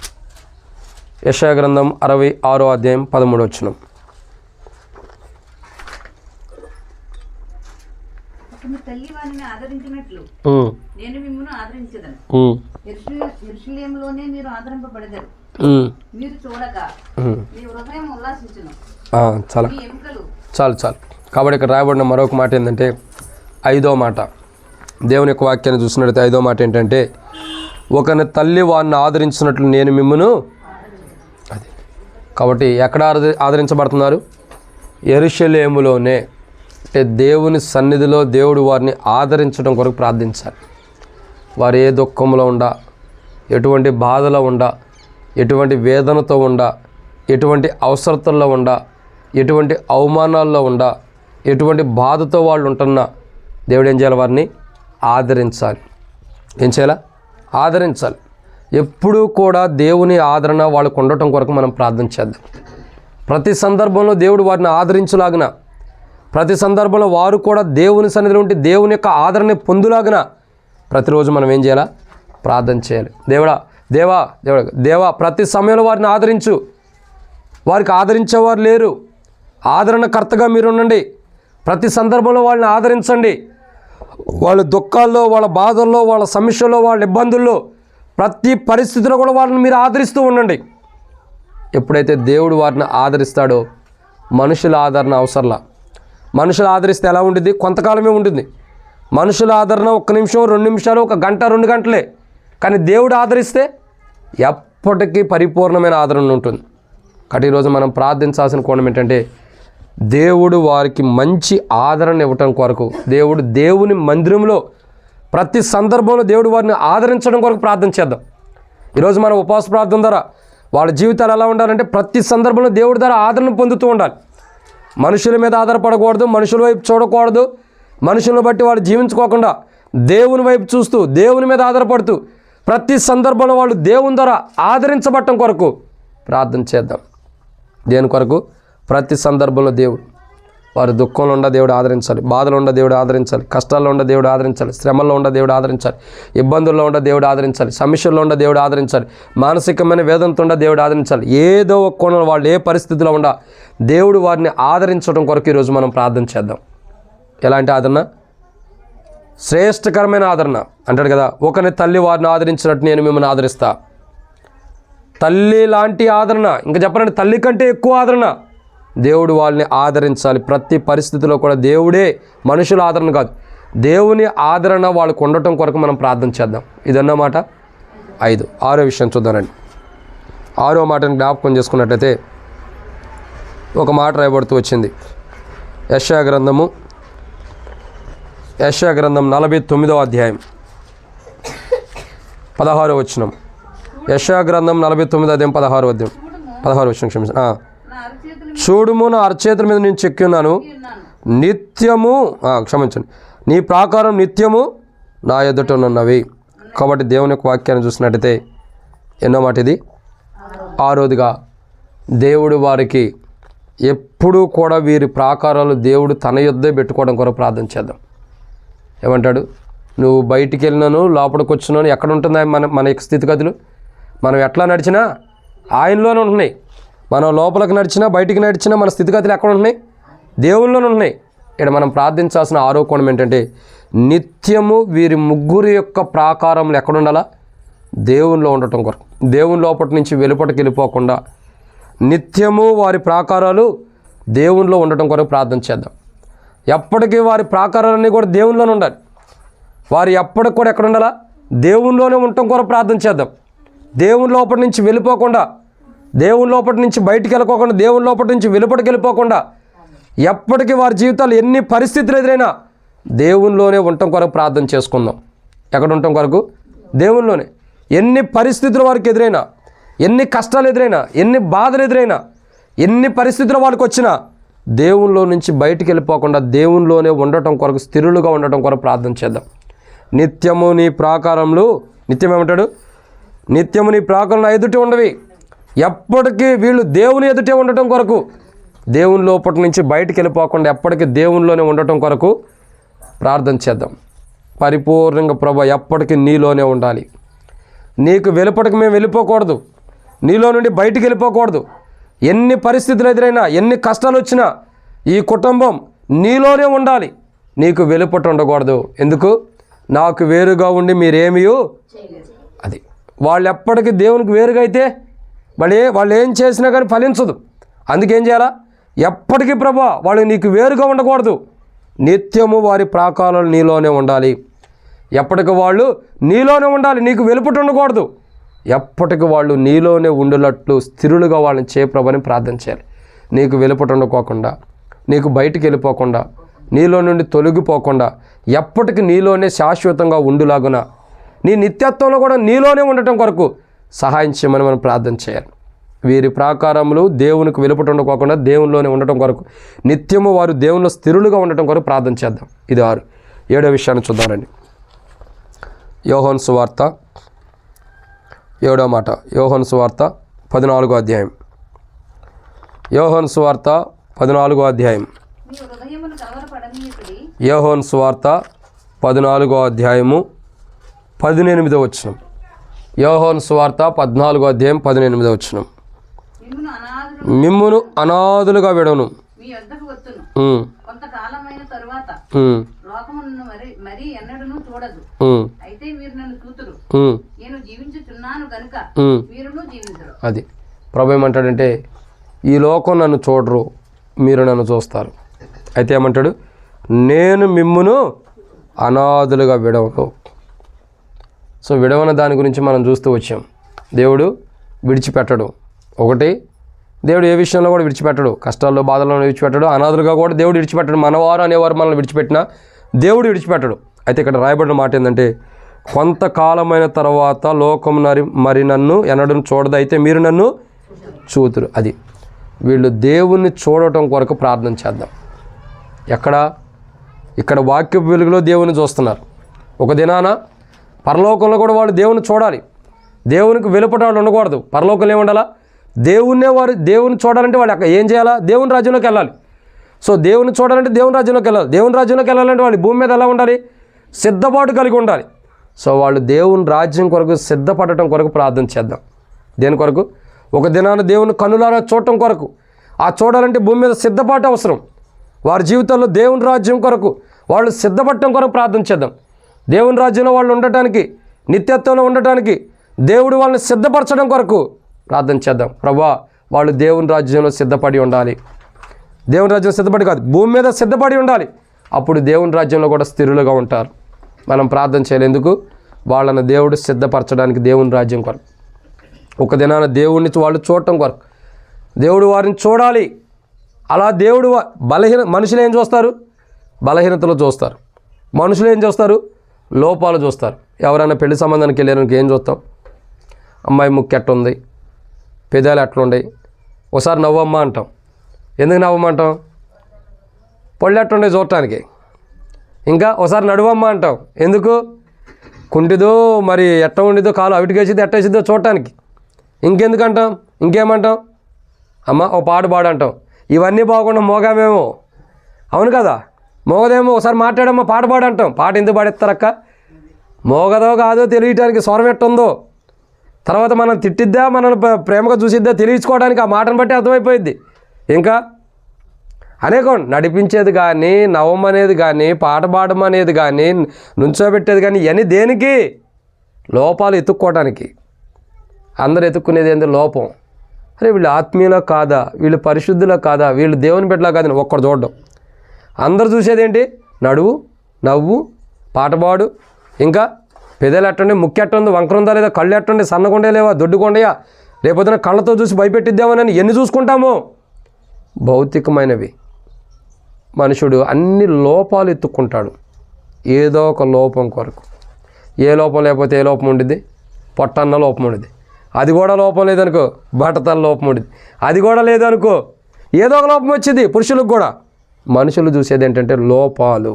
యెషయా గ్రంథం 66వ అధ్యాయం 13వ వచనం. తల్లి వారిని ఆదరించినట్లు నేను మిమ్మల్ని ఆదరించదను. యెరూషలేములోనే మీరు ఆదరింపబడతారు. మీరు చూడక మీ హృదయం ఉల్లాసించును. చాలు. కాబట్టి ఇక్కడ రాయబడిన మరొక మాట ఏంటంటే, 5వ మాట, దేవుని యొక్క వాక్యాన్ని చూసినట్లయితే 5వ మాట ఏంటంటే, ఒకని తల్లి వారిని ఆదరించినట్లు నేను మిమ్మును. అది కాబట్టి ఎక్కడ ఆదరించబడుతున్నారు? యెరూషలేములోనే. అంటే దేవుని సన్నిధిలో దేవుడు వారిని ఆదరించడం కొరకు ప్రార్థించాలి. వారు ఏ దుఃఖంలో ఉండా, ఎటువంటి బాధలో ఉండా, ఎటువంటి వేదనతో ఉండా, ఎటువంటి అవసరతల్లో ఉండా, ఎటువంటి అవమానాల్లో ఉండా, ఎటువంటి బాధతో వాళ్ళు ఉంటున్నా దేవుడు ఏం చేయాలి? వారిని ఆదరించాలి. ఏం చేయాలా? ఆదరించాలి. ఎప్పుడూ కూడా దేవుని ఆదరణ వాళ్ళకు ఉండటం కొరకు మనం ప్రార్థన చేద్దాం. ప్రతి సందర్భంలో దేవుడు వారిని ఆదరించులాగిన, ప్రతి సందర్భంలో వారు కూడా దేవుని సన్నిధిలో ఉంటే దేవుని యొక్క ఆదరణ పొందులాగిన ప్రతిరోజు మనం ఏం చేయాలా? ప్రార్థన చేయాలి. దేవా ప్రతి సమయంలో వారిని ఆదరించు. వారికి ఆదరించేవారు లేరు, ఆదరణకర్తగా మీరు ఉండండి. ప్రతి సందర్భంలో వాళ్ళని ఆదరించండి. వాళ్ళ దుఃఖాల్లో, వాళ్ళ బాధల్లో, వాళ్ళ సమస్యల్లో, వాళ్ళ ఇబ్బందుల్లో, ప్రతి పరిస్థితిలో కూడా వాళ్ళని మీరు ఆదరిస్తూ ఉండండి. ఎప్పుడైతే దేవుడు వారిని ఆదరిస్తాడో మనుషుల ఆదరణ అవసరంలా. మనుషులు ఆదరిస్తే ఎలా ఉంటుంది? కొంతకాలమే ఉంటుంది. మనుషుల ఆదరణ 1 నిమిషం 2 నిమిషాలు, 1 గంట 2 గంటలే. కానీ దేవుడు ఆదరిస్తే ఎప్పటికీ పరిపూర్ణమైన ఆదరణ ఉంటుంది. కాబట్టి ఈరోజు మనం ప్రార్థించాల్సిన కోణం ఏంటంటే దేవుడు వారికి మంచి ఆదరణ ఇవ్వటం కొరకు, దేవుని మందిరంలో ప్రతి సందర్భంలో దేవుడు వారిని ఆదరించడం కొరకు ప్రార్థన చేద్దాం. ఈరోజు మనం ఉపవాస ప్రార్థన ద్వారా వాళ్ళ జీవితాలు ఎలా ఉండాలంటే ప్రతి సందర్భంలో దేవుడి ద్వారా ఆదరణ పొందుతూ ఉండాలి. మనుషుల మీద ఆధారపడకూడదు, మనుషుల వైపు చూడకూడదు, మనుషులను బట్టి వాళ్ళు జీవించుకోకుండా దేవుని వైపు చూస్తూ దేవుని మీద ఆధారపడుతూ ప్రతి సందర్భంలో వాళ్ళు దేవుని ద్వారా ఆదరించబడటం కొరకు ప్రార్థన చేద్దాం. దేని కొరకు? ప్రతి సందర్భంలో దేవుడు వారి దుఃఖంలో ఉన్న దేవుడు ఆదరించాలి, బాధలో ఉన్న దేవుడు ఆదరించాలి, కష్టాల్లో ఉన్న దేవుడు ఆదరించాలి, శ్రమల్లో ఉన్న దేవుడు ఆదరించాలి, ఇబ్బందుల్లో ఉన్న దేవుడు ఆదరించాలి, సమస్యల్లో ఉన్న దేవుడు ఆదరించాలి, మానసికమైన వేదనతో ఉన్న దేవుడు ఆదరించాలి. ఏదో ఒక కోణంలో వాళ్ళు ఏ పరిస్థితిలో ఉండా దేవుడు వారిని ఆదరించడం కొరకు ఈరోజు మనం ప్రార్థన చేద్దాం. ఎలాంటి ఆదరణ? శ్రేష్టకరమైన ఆదరణ. అంటాడు కదా, ఒకని తల్లి వారిని ఆదరించినట్టు నేను మిమ్మల్ని ఆదరిస్తా. తల్లి లాంటి ఆదరణ, ఇంకా చెప్పాలంటే తల్లి కంటే ఎక్కువ ఆదరణ. దేవుడు వాళ్ళని ఆదరించాలి. ప్రతి పరిస్థితిలో కూడా దేవుడే, మనుషుల ఆదరణ కాదు, దేవుని ఆదరణ వాళ్ళకు ఉండటం కొరకు మనం ప్రార్థన చేద్దాం. ఇదన్నమాట 5. 6వ విషయం చూద్దానండి. 6వ మాటను జ్ఞాపకం చేసుకున్నట్లయితే ఒక మాట రాయబడుతూ వచ్చింది. యెషయా గ్రంథం 49వ అధ్యాయం 16వ వచనం. యెషయా గ్రంథం 49వ అధ్యాయం 16వ వచనం. క్షమించండి. చూడుము, నా అరచేతుల మీద నేను చెక్కి ఉన్నాను, నిత్యము క్షమించండి, నీ ప్రాకారం నిత్యము నా ఎదుట ఉన్నవి. కాబట్టి దేవుని యొక్క వాక్యాన్ని చూసినట్టయితే ఎన్నో మాట ఇది? 6వదిగా దేవుడు వారికి ఎప్పుడూ కూడా వీరి ప్రాకారాలు దేవుడు తన యుద్ధే పెట్టుకోవడం కొరకు ప్రార్థన చేద్దాం. ఏమంటాడు? నువ్వు బయటికి వెళ్ళినాను, లోపలికి వచ్చినాను, ఎక్కడ ఉంటుంది మన యొక్క స్థితిగతులు? మనం ఎట్లా నడిచినా ఆయనలోనే ఉంటున్నాయి. మనం లోపలికి నడిచినా బయటికి నడిచినా మన స్థితిగతులు ఎక్కడ ఉంటున్నాయి? దేవుళ్ళలోనే ఉంటున్నాయి. ఇక్కడ మనం ప్రార్థించాల్సిన 6వ కోణం ఏంటంటే నిత్యము వీరి ముగ్గురు యొక్క ప్రాకారములు ఎక్కడ ఉండాలా? దేవునిలో ఉండటం కొరకు. దేవుని లోపటి నుంచి వెలుపటికి వెళ్ళిపోకుండా నిత్యము వారి ప్రాకారాలు దేవునిలో ఉండటం కొరకు ప్రార్థన చేద్దాం. ఎప్పటికీ వారి ప్రాకారాలన్నీ కూడా దేవునిలోనే ఉండాలి. వారు ఎప్పటికి కూడా ఎక్కడ ఉండాలా? దేవునిలోనే ఉండటం కొరకు ప్రార్థన చేద్దాం. దేవుని లోపటి నుంచి వెళ్ళిపోకుండా, దేవుని లోపటి నుంచి బయటికి వెళ్ళిపోకుండా, దేవుని లోపటి నుంచి వెలుపటికి వెళ్ళిపోకుండా ఎప్పటికీ వారి జీవితాలు ఎన్ని పరిస్థితులు ఎదురైనా దేవునిలోనే ఉండటం కొరకు ప్రార్థన చేసుకుందాం. ఎక్కడ ఉండటం కొరకు? దేవునిలోనే. ఎన్ని పరిస్థితులు వారికి ఎదురైనా, ఎన్ని కష్టాలు ఎదురైనా, ఎన్ని బాధలు ఎదురైనా, ఎన్ని పరిస్థితులు వాళ్ళకి వచ్చినా దేవునిలో నుంచి బయటికి వెళ్ళిపోకుండా దేవునిలోనే ఉండటం కొరకు, స్థిరులుగా ఉండటం కొరకు ప్రార్థన చేద్దాం. నిత్యము నీ ప్రాకారములు, నిత్యం ఏమంటాడు? నిత్యము నీ ప్రాకారం నా ఎదుటే ఉండవి. ఎప్పటికీ వీళ్ళు దేవుని ఎదుటే ఉండటం కొరకు, దేవుని లోపటి నుంచి బయటికి వెళ్ళిపోకుండా ఎప్పటికీ దేవునిలోనే ఉండటం కొరకు ప్రార్థన చేద్దాం. పరిపూర్ణంగా ప్రభు ఎప్పటికీ నీలోనే ఉండాలి. నీకు వెలుపటికి మేము వెళ్ళిపోకూడదు, నీలో నుండి బయటికి వెళ్ళిపోకూడదు. ఎన్ని పరిస్థితులు ఎదురైనా, ఎన్ని కష్టాలు వచ్చినా ఈ కుటుంబం నీలోనే ఉండాలి, నీకు వెలుపట ఉండకూడదు. ఎందుకు? నాకు వేరుగా ఉండి మీరేమియో అది. వాళ్ళు ఎప్పటికీ దేవునికి వేరుగా అయితే వాళ్ళు ఏం చేసినా కానీ ఫలించదు. అందుకేం చేయాలా? ఎప్పటికీ ప్రభా వాళ్ళు నీకు వేరుగా ఉండకూడదు, నిత్యము వారి ప్రాకారాలు నీలోనే ఉండాలి. ఎప్పటికి వాళ్ళు నీలోనే ఉండాలి, నీకు వెలుపట ఉండకూడదు. ఎప్పటికి వాళ్ళు నీలోనే ఉండేటట్లు స్థిరులుగా వాళ్ళని ప్రభని ప్రార్థన చేయాలి. నీకు వెలుపట ఉండకోకుండా, నీకు బయటికి వెళ్ళిపోకుండా, నీలో నుండి తొలగిపోకుండా ఎప్పటికి నీలోనే శాశ్వతంగా ఉండులాగున నీ నిత్యత్వంలో కూడా నీలోనే ఉండటం కొరకు సహాయం చేయమని మనం ప్రార్థన చేయాలి. వీరి ప్రాకారములు దేవునికి వెలుపట ఉండకోకుండా దేవునిలోనే ఉండటం కొరకు, నిత్యము వారు దేవునిలో స్థిరులుగా ఉండటం కొరకు ప్రార్థన చేద్దాం. ఇది 6. 7వ విషయాన్ని చూద్దామండి. యోహాను సువార్త 7వ మాట. యోహాను సువార్త 14వ అధ్యాయం. యోహాను సువార్త 14వ అధ్యాయం. యోహాను సువార్త 14వ అధ్యాయము 18వ వచనం. యోహాను సువార్త 14వ అధ్యాయం 18వ వచనం. మిమ్మును అనాథులుగా విడవను, కొంతకాలమైన తరువాత లోకమును మరి ఎన్నడూను చూడదు, అయితే మీరు నన్ను చూతురు, నేను జీవించుచున్నాను గనుక మీరును జీవించరు. అది ప్రభు ఏమంటాడంటే ఈ లోకం నన్ను చూడరు, మీరు నన్ను చూస్తారు. అయితే ఏమంటాడు, నేను మిమ్మును అనాథులుగా విడవను. సో విడవన దాని గురించి మనం చూస్తూ వచ్చాం. దేవుడు విడిచిపెట్టడు. ఒకటి, దేవుడు ఏ విషయంలో కూడా విడిచిపెట్టడు. కష్టాల్లో బాధల్లో విడిచిపెట్టడు. అనాథులుగా కూడా దేవుడు విడిచిపెట్టడు. మనవారు అనేవారు మనల్ని విడిచిపెట్టినా దేవుడు విడిచిపెట్టడు. అయితే ఇక్కడ రాయబడిన మాట ఏంటంటే, కొంతకాలమైన తర్వాత లోకం మరి నన్ను ఎన్నడూ చూడదు, అయితే మీరు నన్ను చూతురు. అది వీళ్ళు దేవుణ్ణి చూడటం కొరకు ప్రార్థన చేద్దాం. ఇక్కడ వాక్య వెలుగులో దేవుని చూస్తున్నారు. ఒక దినాన పరలోకంలో కూడా వాళ్ళు దేవుని చూడాలి. దేవునికి వెలుపట వాళ్ళు ఉండకూడదు. పరలోకంలో ఏముండాలా? దేవుని చూడాలంటే వాళ్ళు ఏం చేయాలా? దేవుని రాజ్యంలోకి వెళ్ళాలి. సో దేవుని చూడాలంటే దేవుని రాజ్యంలోకి వెళ్ళాలి. దేవుని రాజ్యంలోకి వెళ్ళాలంటే వాళ్ళు భూమి మీద ఎలా ఉండాలి? సిద్ధపాటు కలిగి ఉండాలి. సో వాళ్ళు దేవుని రాజ్యం కొరకు సిద్ధపడటం కొరకు ప్రార్థన చేద్దాం. దేని కొరకు? ఒక దినాన దేవుని కన్నులారా చూడటం కొరకు. ఆ చూడాలంటే భూమి మీద సిద్ధపాటు అవసరం. వారి జీవితంలో దేవుని రాజ్యం కొరకు వాళ్ళు సిద్ధపడటం కొరకు ప్రార్థన చేద్దాం. దేవుని రాజ్యంలో వాళ్ళు ఉండటానికి, నిత్యత్వంలో ఉండటానికి దేవుడు వాళ్ళని సిద్ధపరచడం కొరకు ప్రార్థన చేద్దాం. ప్రభువా, వాళ్ళు దేవుని రాజ్యంలో సిద్ధపడి ఉండాలి. దేవుని రాజ్యం సిద్ధపడి కాదు, భూమి మీద సిద్ధపడి ఉండాలి. అప్పుడు దేవుని రాజ్యంలో కూడా స్థిరులుగా ఉంటారు. మనం ప్రార్థన చేయలేందుకు? వాళ్ళని దేవుడు సిద్ధపరచడానికి, దేవుని రాజ్యం కొరకు. ఒక దినాన దేవుడిని వాళ్ళు చూడటం కొరకు దేవుడు వారిని చూడాలి. అలా దేవుడు మనుషులు ఏం చూస్తారు? బలహీనతలు చూస్తారు. మనుషులు ఏం చూస్తారు? లోపాలు చూస్తారు. ఎవరైనా పెళ్లి సంబంధానికి వెళ్ళారనికి ఏం చూస్తాం? అమ్మాయి ముక్కు ఎట్టుంది, పెదాలు ఎట్లుండయి, ఒకసారి నవ్వమ్మ అంటాం. ఎందుకు నవ్వమంటాం? పళ్ళు ఎట్లుండే చూడటానికి. ఇంకా ఒకసారి నడువమ్మ అంటాం. ఎందుకు? కుంటిదో మరి ఎట్ట ఉండిదో కాలు అవిటికేసిద్దో ఎట్టేసిద్దో చూడటానికి. ఇంకెందుకు అంటాం? ఇంకేమంటాం? అమ్మ ఓ పాట పాడంటాం. ఇవన్నీ బాగుండా మోగామేమో. అవును కదా, మోగదేమో. ఒకసారి మాట్లాడమ్మా, పాట పాడంటాం. పాట ఎందుకు పాడేస్తారక్క? మోగదో కాదో తెలియటానికి, స్వరం ఎట్టుందో, తర్వాత మనం తిట్టిద్దా మనల్ని ప్రేమగా చూసిద్దా తెలియచుకోవడానికి ఆ మాటను బట్టి అర్థమైపోయిద్ది. ఇంకా అనేకం నడిపించేది కానీ, నవ్వమనేది కానీ, పాట పాడమనేది కానీ, నుంచోబెట్టేది కానీ, ఇవన్నీ దేనికి? లోపాలు ఎత్తుక్కోవడానికి. అందరు ఎత్తుక్కునేది ఏంది? లోపం. అరే వీళ్ళు ఆత్మీయులా కాదా, వీళ్ళు పరిశుద్ధులా కాదా, వీళ్ళు దేవుని బిడ్డలా కాదని ఒక్కడు చూడడం. అందరు చూసేది ఏంటి? నడువు, నవ్వు, పాట పాడు, ఇంకా పెదలు ఎట్టండి, ముక్కు ఎట్టుంది, వంకరుందా లేదా, కళ్ళు ఎట్టండి, సన్నగుండే లేవా, దొడ్డుకొండయా, రేపొద్దున కళ్ళతో చూసి భయపెట్టిద్దామని ఎన్ని చూసుకుంటామో. భౌతికమైనవి. మనుషుడు అన్ని లోపాలు ఎత్తుక్కుంటాడు, ఏదో ఒక లోపం కొరకు. ఏ లోపం లేకపోతే ఏ లోపం ఉండిద్ది? పొట్టన్న లోపం ఉండిద్ది. అది కూడా లోపం లేదనుకో, బట్టతల లోపం ఉండిద్ది. అది కూడా లేదనుకో, ఏదో ఒక లోపం వచ్చింది. పురుషులకు కూడా. మనుషులు చూసేది ఏంటంటే లోపాలు.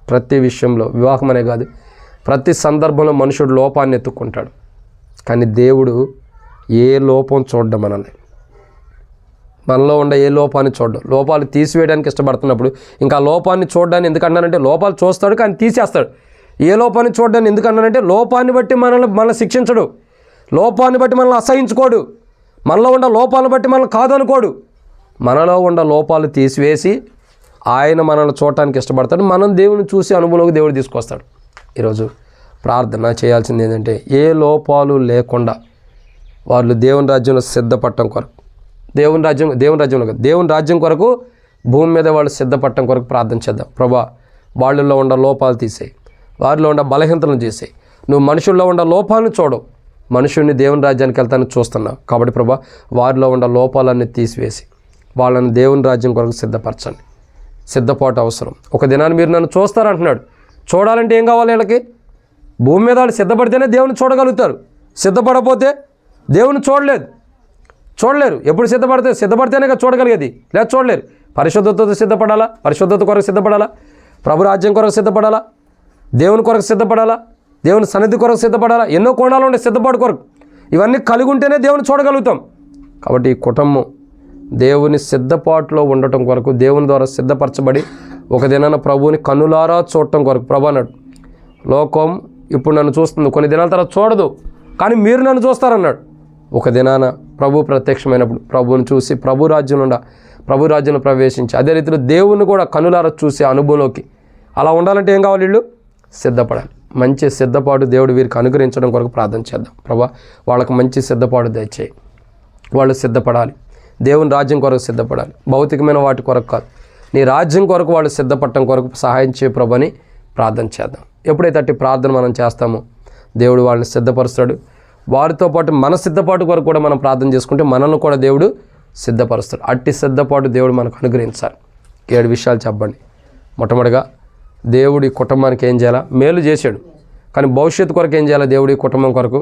ప్రతి విషయంలో, వివాహం అనే కాదు, ప్రతి సందర్భంలో మనుషుడు లోపాన్ని ఎత్తుక్కుంటాడు. కానీ దేవుడు ఏ లోపం చూడడం మనలో ఉండే ఏ లోపాన్ని చూడడం. లోపాలు తీసివేయడానికి ఇష్టపడుతున్నప్పుడు ఇంకా లోపాన్ని చూడడాన్ని ఎందుకన్నానంటే, లోపాలు చూస్తాడు కానీ తీసేస్తాడు. ఏ లోపాన్ని చూడడాన్ని ఎందుకన్నానంటే, లోపాన్ని బట్టి మనల్ని శిక్షించడు, లోపాన్ని బట్టి మనల్ని అసహించుకోడు, మనలో ఉన్న లోపాలను బట్టి మనల్ని కాదనుకోడు. మనలో ఉన్న లోపాలు తీసివేసి ఆయన మనల్ని చూడటానికి ఇష్టపడతాడు. మనం దేవుని చూసి అనుభవంలోకి దేవుడు తీసుకొస్తాడు. ఈరోజు ప్రార్థన చేయాల్సింది ఏంటంటే, ఏ లోపాలు లేకుండా వాళ్ళు దేవుని రాజ్యంలో సిద్ధపడటం కొరకు, దేవుని రాజ్యం కొరకు భూమి మీద వాళ్ళు సిద్ధపడటం కొరకు ప్రార్థన చేద్దాం. ప్రభా, వాళ్ళల్లో ఉన్న లోపాలు తీసేయి, వారిలో ఉన్న బలహీనతలను చేసేయి. నువ్వు మనుషుల్లో ఉన్న లోపాలను చూడవు, మనుషుడిని దేవుని రాజ్యానికి వెళ్తానని చూస్తున్నావు. కాబట్టి ప్రభా, వారిలో ఉన్న లోపాలన్నీ తీసివేసి వాళ్ళని దేవుని రాజ్యం కొరకు సిద్ధపరచండి. సిద్ధపాటు అవసరం. ఒక దినాన్ని మీరు నన్ను చూస్తారంటున్నాడు. చూడాలంటే ఏం కావాలి? వీళ్ళకి భూమి మీద వాళ్ళు సిద్ధపడితేనే దేవుని చూడగలుగుతారు. సిద్ధపడకపోతే దేవుని చూడలేరు. ఎప్పుడు సిద్ధపడితేనే చూడగలిగేది, లేదా చూడలేరు. పరిశుద్ధతతో సిద్ధపడాలా, పరిశుద్ధత కొరకు సిద్ధపడాలా, ప్రభు రాజ్యం కొరకు సిద్ధపడాలా, దేవుని కొరకు సిద్ధపడాలా, దేవుని సన్నిధి కొరకు సిద్ధపడాలా. ఎన్నో కోణాలు ఉండే సిద్ధపాటు కొరకు. ఇవన్నీ కలిగి ఉంటేనే దేవుని చూడగలుగుతాం. కాబట్టి ఈ కుటుంబం దేవుని సిద్ధపాటులో ఉండటం కొరకు, దేవుని ద్వారా సిద్ధపరచబడి ఒక దినాన ప్రభువుని కన్నులారా చూడటం కొరకు. ప్రభు అన్నాడు, లోకం ఇప్పుడు నన్ను చూస్తుంది, కొన్ని దినాల తర్వాత చూడదు, కానీ మీరు నన్ను చూస్తారన్నాడు. ఒక దినాన ప్రభు ప్రత్యక్షమైనప్పుడు ప్రభువుని చూసి ప్రభు రాజ్యంలో ప్రవేశించి, అదే రీతిలో దేవుని కూడా కన్నులారా చూసే అనుభవంలోకి అలా ఉండాలంటే ఏం కావాలి? వీళ్ళు సిద్ధపడాలి. మంచి సిద్ధపాటు దేవుడు వీరికి అనుగ్రహించడం కొరకు ప్రార్థన చేద్దాం. ప్రభా, వాళ్ళకి మంచి సిద్ధపాటు దయచేయి. వాళ్ళు సిద్ధపడాలి. దేవుని రాజ్యం కొరకు సిద్ధపడాలి, భౌతికమైన వాటి కొరకు కాదు. నీ రాజ్యం కొరకు వాళ్ళు సిద్ధపడటం కొరకు సహాయం చేయ ప్రభు అని ప్రార్థన చేద్దాం. ఎప్పుడైతే అట్టి ప్రార్థన మనం చేస్తామో దేవుడు వాళ్ళని సిద్ధపరుస్తాడు. వారితో పాటు మన సిద్ధపాటు కొరకు కూడా మనం ప్రార్థన చేసుకుంటే మనల్ని కూడా దేవుడు సిద్ధపరుస్తాడు. అట్టి సిద్ధపాటు దేవుడు మనకు అనుగ్రహించాలి. 7 విషయాలు చెప్పండి. మొట్టమొదటిగా దేవుడి కుటుంబానికి ఏం చేయాలా? మేలు చేశాడు, కానీ భవిష్యత్తు కొరకు ఏం చేయాలా? దేవుడి కుటుంబం కొరకు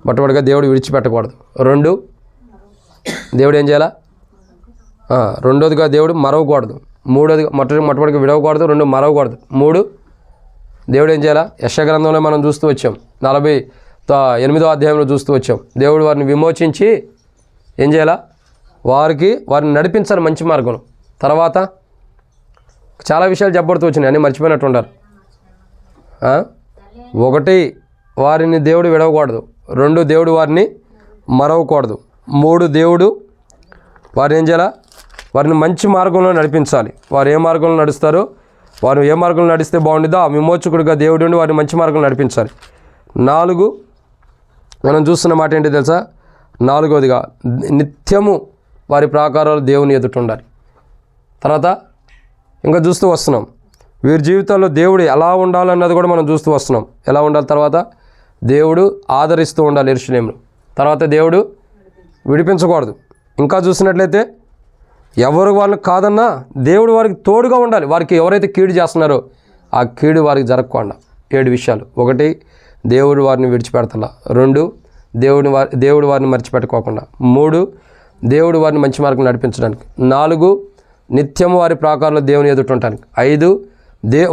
మొట్టమొదటిగా దేవుడు విడిచిపెట్టకూడదు. 2, దేవుడు ఏం చేయాలా? రెండోదిగా దేవుడు మరవకూడదు. మూడోదిగా మొట్టమొదటిగా విడవకూడదు. 2 మరవకూడదు. 3 దేవుడు ఏం చేయాలా? యెషయా గ్రంథంలో మనం చూస్తూ వచ్చాం, 48వ అధ్యాయంలో చూస్తూ వచ్చాం. దేవుడు వారిని విమోచించి ఏం చేయాలా? వారిని నడిపించాలి మంచి మార్గం. తర్వాత చాలా విషయాలు చెప్పబడుతూ వచ్చినాయి, అన్నీ మర్చిపోయినట్టు ఉండాలి. 1 వారిని దేవుడు విడవకూడదు. 2 దేవుడు వారిని మరవకూడదు. 3 దేవుడు వారిని ఏం చేయాలా? వారిని మంచి మార్గంలో నడిపించాలి. వారు ఏ మార్గంలో నడుస్తారో, వారు ఏ మార్గంలో నడిస్తే బాగుంటుందో ఆ విమోచకుడిగా దేవుడు ఉండి వారిని మంచి మార్గంలో నడిపించాలి. 4 మనం చూస్తున్న మాట ఏంటి తెలుసా? 4వదిగా నిత్యము వారి ప్రాకారాలు దేవుని ఎదుట ఉండాలి. తర్వాత ఇంకా చూస్తూ వస్తున్నాం, వీరి జీవితాల్లో దేవుడు ఎలా ఉండాలన్నది కూడా మనం చూస్తూ వస్తున్నాం. ఎలా ఉండాలి? తర్వాత దేవుడు ఆదరిస్తూ ఉండాలి యెరూషలేమును. తర్వాత దేవుడు విడిపించకూడదు. ఇంకా చూసినట్లయితే ఎవరు వాళ్ళని కాదన్నా దేవుడు వారికి తోడుగా ఉండాలి. వారికి ఎవరైతే కీడు చేస్తున్నారో ఆ కీడు వారికి జరగకుండా. 7 విషయాలు. 1 దేవుడు వారిని విడిచిపెడతలా. 2 దేవుడు వారిని మర్చిపెట్టుకోకుండా. 3 దేవుడు వారిని మంచి మార్గం నడిపించడానికి. 4 నిత్యము వారి ప్రాకారంలో దేవుని ఎదుట ఉండటానికి. 5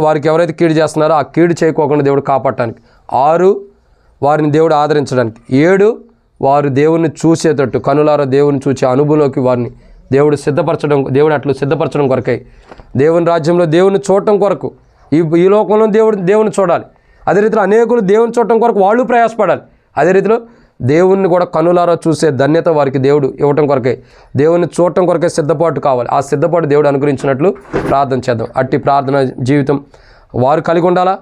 వారికి ఎవరైతే కీడు చేస్తున్నారో ఆ కీడు చేయకోకుండా దేవుడు కాపాడటానికి. 6 వారిని దేవుడు ఆదరించడానికి. 7 వారు దేవుని చూసేటట్టు కనులారా దేవుని చూసే అనుభవంలోకి వారిని దేవుడు అట్లు సిద్ధపరచడం కొరకై, దేవుని రాజ్యంలో దేవుని చూడటం కొరకు, ఈ లోకంలో దేవుని చూడాలి. అదే రీతిలో అనేకులు దేవుని చూడటం కొరకు వాళ్ళు ప్రయాసపడాలి. అదే రీతిలో దేవుణ్ణి కూడా కనులారా చూసే ధన్యత వారికి దేవుడు ఇవ్వటం కొరకే, దేవుని చూడటం కొరకే సిద్ధపాటు కావాలి. ఆ సిద్ధపాటు దేవుడు అనుగ్రహించినట్లు ప్రార్థన చేద్దాం. అట్టి ప్రార్థన జీవితం వారు కలిగి ఉండాలా?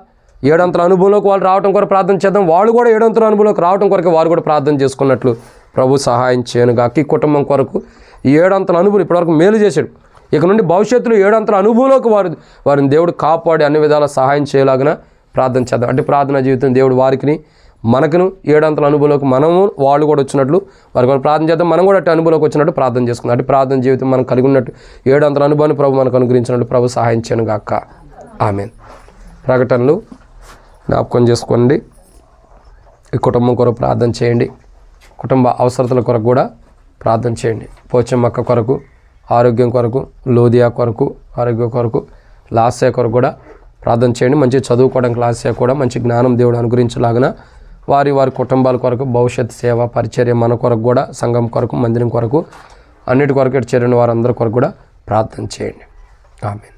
7 అంతల అనుభవంలోకి వాళ్ళు రావడం కొరకు ప్రార్థన చేద్దాం. వాళ్ళు కూడా 7 అంతల అనుభవంలోకి రావడం కొరకు వారు కూడా ప్రార్థన చేసుకున్నట్లు ప్రభు సహాయం చేయనుగా. అక్కి కుటుంబం కొరకు ఈ 7 అంతల అనుభవం ఇప్పటివరకు మేలు చేశాడు. ఇక నుండి భవిష్యత్తులో 7 అంతల అనుభవంలోకి వారిని దేవుడు కాపాడి అన్ని విధాల సహాయం చేయలాగిన ప్రార్థన చేద్దాం. అంటే ప్రార్థన జీవితం దేవుడు వారికి మనకును 7 అంతల అనుభవంలోకి మనము వాళ్ళు కూడా వచ్చినట్లు వారికి కూడా ప్రార్థన చేద్దాం. మనం కూడా అట్టి అనుభవంలోకి వచ్చినట్టు ప్రార్థన చేసుకుందాం. అటు ప్రార్థన జీవితం మనం కలిగి ఉన్నట్టు 7 అంతల అనుభవాన్ని ప్రభు మనకు అనుగ్రహించినట్టు ప్రభు సహాయం చేయను గాక. ఆమేన్. ప్రకటనలు జ్ఞాపకం చేసుకోండి. ఈ కుటుంబం కొరకు ప్రార్థన చేయండి. కుటుంబ అవసరతల కొరకు కూడా ప్రార్థన చేయండి. పోచమ్మక్క కొరకు ఆరోగ్యం కొరకు, లోదియా కొరకు ఆరోగ్యం కొరకు, లాస్య కొరకు కూడా ప్రార్థన చేయండి. మంచి చదువుకోవడానికి లాస్య కూడా మంచి జ్ఞానం దేవుడు అనుగ్రహించలాగిన వారి కుటుంబాల కొరకు, భవిష్యత్ సేవ పరిచర్య మన కొరకు కూడా, సంఘం కొరకు, మందిరం కొరకు, అన్నిటి కొరకు చేరిన వారందరి కొరకు కూడా ప్రార్థన చేయండి. ఆమేన్.